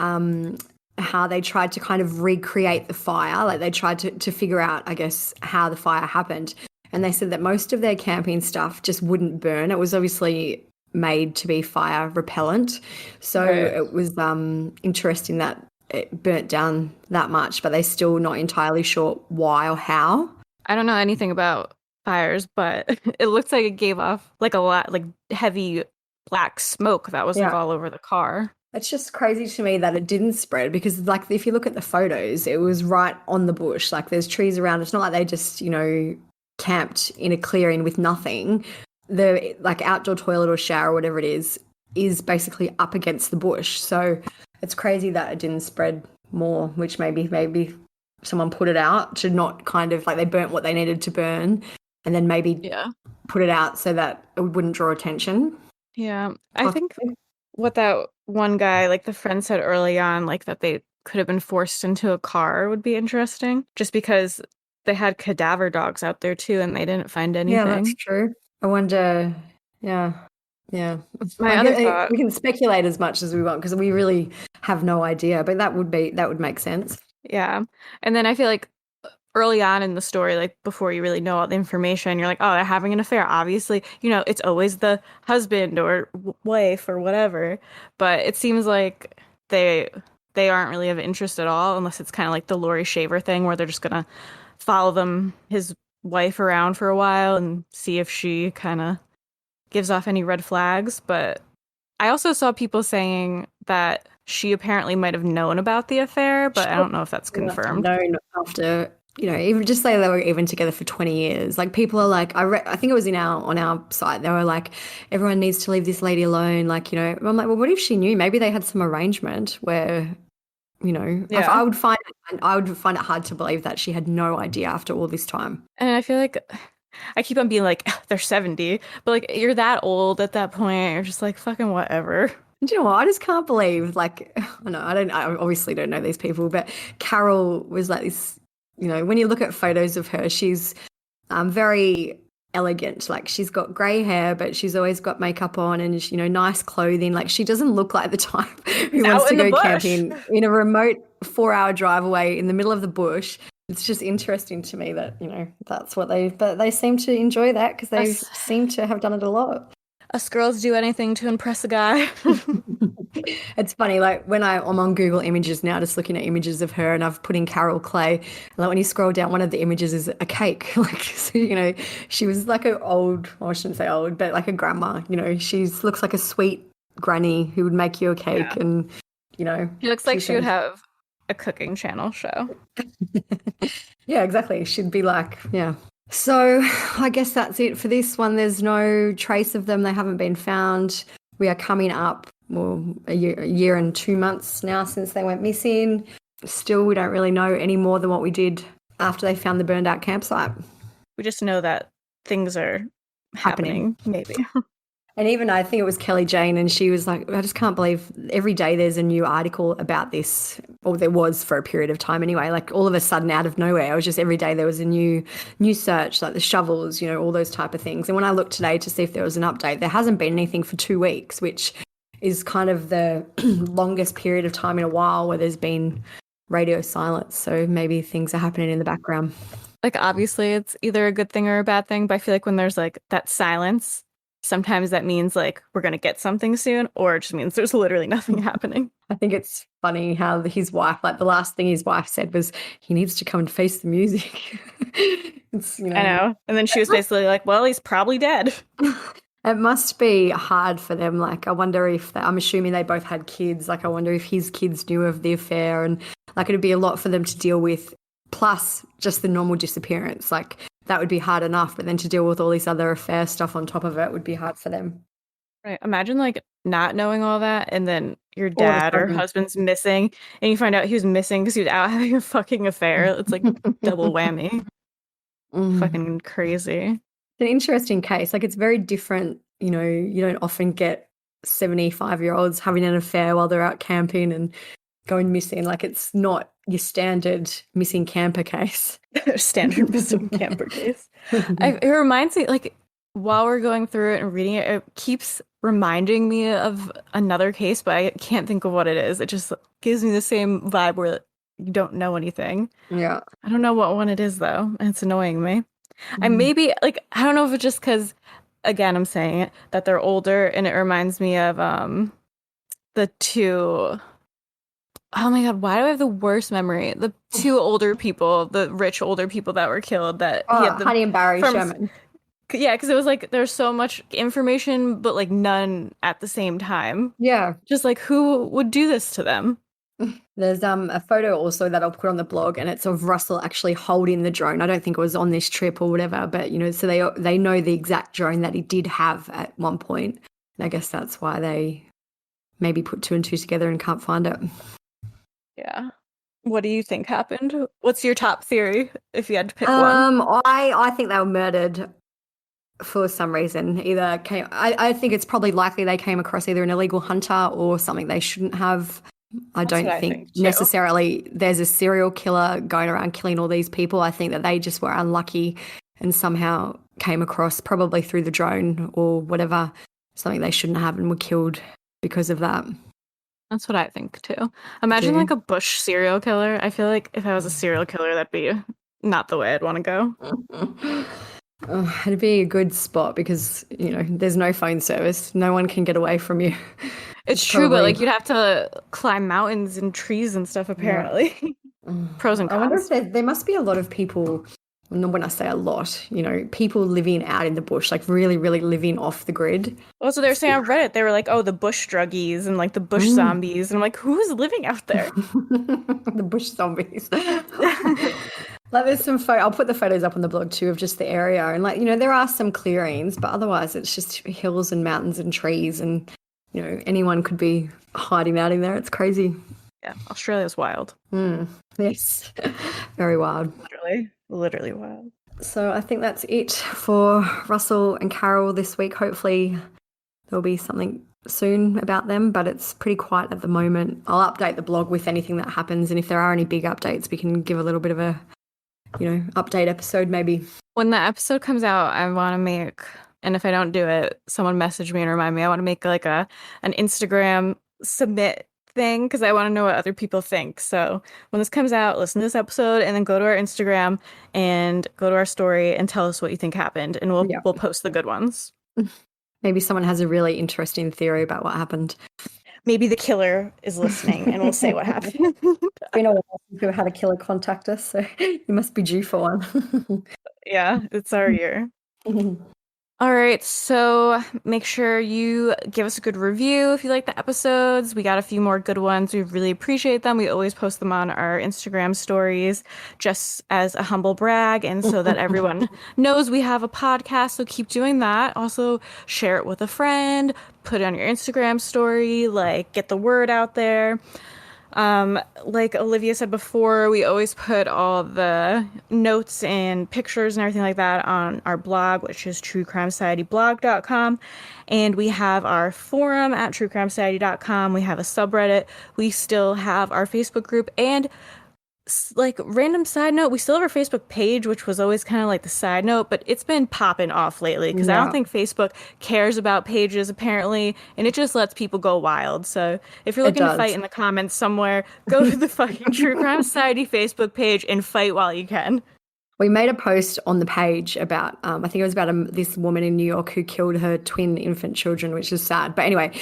B: how they tried to kind of recreate the fire. Like they tried to figure out, I guess, how the fire happened. And they said that most of their camping stuff just wouldn't burn. It was obviously made to be fire repellent. So it was interesting that it burnt down that much, but they're still not entirely sure why or how.
A: I don't know anything about fires, but it looks like it gave off like a lot, like heavy black smoke that was like all over the car.
B: It's just crazy to me that it didn't spread because, like, if you look at the photos, it was right on the bush. Like, there's trees around. It's not like they just, camped in a clearing with nothing. The, like, outdoor toilet or shower or whatever it is basically up against the bush. So it's crazy that it didn't spread more, which maybe someone put it out to not kind of, like, they burnt what they needed to burn and then maybe put it out so that it wouldn't draw attention.
A: Yeah. I think what that one guy, like the friend said early on, like that they could have been forced into a car would be interesting, just because they had cadaver dogs out there too and they didn't find anything.
B: Yeah, that's true. I wonder, yeah.
A: My other thought,
B: we can speculate as much as we want because we really have no idea, but that would make sense.
A: Yeah. And then I feel like early on in the story, like before you really know all the information, you're like, oh, they're having an affair. Obviously, it's always the husband or wife or whatever. But it seems like they aren't really of interest at all, unless it's kind of like the Laurie Shaver thing where they're just going to follow his wife around for a while and see if she kind of gives off any red flags. But I also saw people saying that she apparently might have known about the affair, but I don't know if that's confirmed.
B: Known after, even just say they were even together for 20 years. Like people are like, I think it was on our site. They were like, everyone needs to leave this lady alone. Like, I'm like, well, what if she knew? Maybe they had some arrangement where, I would find it hard to believe that she had no idea after all this time.
A: And I feel like I keep on being like, they're 70, but like you're that old at that point. You're just like, fucking whatever.
B: Do you know what? I just can't believe, like, I obviously don't know these people, but Carol was like this, when you look at photos of her, she's very elegant. Like she's got grey hair, but she's always got makeup on and, nice clothing. Like she doesn't look like the type who wants to go camping in a remote 4-hour drive away in the middle of the bush. It's just interesting to me that, that's what they seem to enjoy that because they seem to have done it a lot.
A: Us girls do anything to impress a guy.
B: It's funny, like when I'm on Google Images now, just looking at images of her, and I've put in Carol Clay. Like when you scroll down, one of the images is a cake. Like, so, she was like an old, well, I shouldn't say old, but like a grandma. She looks like a sweet granny who would make you a cake,
A: Yeah.
B: and
A: She looks like she would have a cooking channel show.
B: Yeah, exactly. She'd be like, yeah. So I guess that's it for this one. There's no trace of them. They haven't been found. We are coming up, well, a year and 2 months now since they went missing. Still, we don't really know any more than what we did after they found the burned out campsite.
A: We just know that things are happening maybe.
B: And even I think it was Kelly Jane, and she was like, I just can't believe every day there's a new article about this, or there was for a period of time anyway. Like all of a sudden, out of nowhere, it was just every day there was a new search, like the shovels, all those type of things. And when I looked today to see if there was an update, there hasn't been anything for 2 weeks, which is kind of the longest period of time in a while where there's been radio silence. So maybe things are happening in the background.
A: Like obviously, it's either a good thing or a bad thing, but I feel like when there's like that silence, sometimes that means like we're going to get something soon, or it just means there's literally nothing happening.
B: I think it's funny how his wife, like the last thing his wife said was, he needs to come and face the music.
A: I know. And then she was basically like, well, he's probably dead.
B: It must be hard for them. Like, I wonder if, I'm assuming they both had kids. Like, I wonder if his kids knew of the affair, and like it'd be a lot for them to deal with, plus just the normal disappearance. Like, that would be hard enough, but then to deal with all this other affair stuff on top of it would be hard for them.
A: Right. Imagine like not knowing all that, and then your dad or husband's missing, and you find out he was missing because he was out having a fucking affair. It's like double whammy. Fucking crazy.
B: It's an interesting case. Like, it's very different. You don't often get 75-year-olds having an affair while they're out camping and going missing. Like, it's not your standard missing camper case.
A: Standard missing camper case. It reminds me, like, while we're going through it and reading it, it keeps reminding me of another case, but I can't think of what it is. It just gives me the same vibe where you don't know anything.
B: Yeah.
A: I don't know what one it is, though, and it's annoying me. I maybe, like, I don't know if it's just because, again, I'm saying it, that they're older, and it reminds me of the two... Oh my God, why do I have the worst memory? The two older people, the rich older people that were killed, that he had
B: Honey and Barry Sherman.
A: Yeah, because it was like there's so much information, but like none at the same time.
B: Yeah.
A: Just like, who would do this to them?
B: There's a photo also that I'll put on the blog, and it's of Russell actually holding the drone. I don't think it was on this trip or whatever, but so they know the exact drone that he did have at one point. And I guess that's why they maybe put 2 and 2 together and can't find it.
A: Yeah. What do you think happened? What's your top theory if you had to pick one?
B: I think they were murdered for some reason. I think it's probably likely they came across either an illegal hunter or something they shouldn't have. I don't think necessarily there's a serial killer going around killing all these people. I think that they just were unlucky and somehow came across, probably through the drone or whatever, something they shouldn't have, and were killed because of that.
A: That's what I think too. Imagine like a bush serial killer. I feel like if I was a serial killer, that'd be not the way I'd want to go.
B: It'd be a good spot because, there's no phone service. No one can get away from you.
A: It's true, but like you'd have to climb mountains and trees and stuff, apparently. Yeah. Pros and cons.
B: I wonder if there must be a lot of people, when I say a lot, people living out in the bush, like really, really living off the grid.
A: Also, they were saying on Reddit, they were like, oh, the bush druggies and like the bush zombies. And I'm like, who is living out there?
B: The bush zombies. Like, there's some I'll put the photos up on the blog too of just the area. And like, there are some clearings, but otherwise it's just hills and mountains and trees. And, anyone could be hiding out in there. It's crazy.
A: Yeah, Australia's wild.
B: Yes, very wild.
A: Literally wild.
B: So I think that's it for Russell and Carol this week. Hopefully there'll be something soon about them, but it's pretty quiet at the moment. I'll update the blog with anything that happens, and if there are any big updates, we can give a little bit of a, update episode maybe.
A: When the episode comes out, I want to make, and if I don't do it, someone message me and remind me, I want to make like an Instagram submit thing because I want to know what other people think. So when this comes out, listen to this episode and then go to our Instagram and go to our story and tell us what you think happened, and we'll post the good ones.
B: Maybe someone has a really interesting theory about what happened.
A: Maybe the killer is listening and we'll say what happened.
B: It's been a while since we've had a killer contact us, so you must be due for one.
A: Yeah, it's our year. All right, so make sure you give us a good review if you like the episodes. We got a few more good ones. We really appreciate them. We always post them on our Instagram stories just as a humble brag and so that everyone knows we have a podcast. So keep doing that. Also, share it with a friend, put it on your Instagram story, like get the word out there. Like Olivia said before, we always put all the notes and pictures and everything like that on our blog, which is truecrimesocietyblog.com. And we have our forum at truecrimesociety.com. We have a subreddit. We still have our Facebook group. And like random side note, we still have our Facebook page, which was always kind of like the side note, but it's been popping off lately because I don't think Facebook cares about pages apparently, and it just lets people go wild. So if you're looking to fight in the comments somewhere, go to the fucking True Crime Society Facebook page and fight while you can.
B: We made a post on the page about, I think it was about this woman in New York who killed her twin infant children, which is sad. But anyway,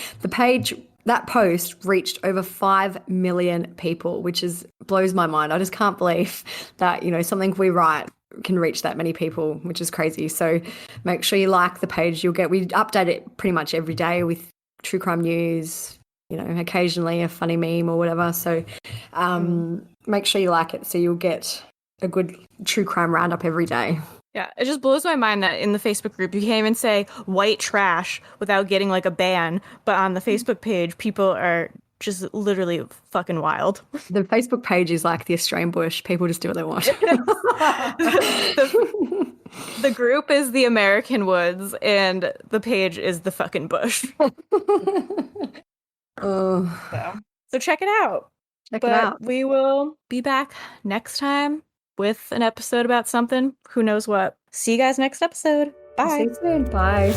B: that post reached over 5 million people, which blows my mind. I just can't believe that, something we write can reach that many people, which is crazy. So make sure you like the page. We update it pretty much every day with true crime news, occasionally a funny meme or whatever. So make sure you like it so you'll get a good true crime roundup every day.
A: Yeah, it just blows my mind that in the Facebook group you can't even say white trash without getting like a ban, but on the Facebook page people are just literally fucking wild.
B: The Facebook page is like the Australian bush. People just do what they want.
A: The group is the American woods and the page is the fucking bush. So check it out.
B: Check it out.
A: We will be back next time with an episode about something. Who knows what. See you guys next episode. Bye.
B: See you soon. Bye.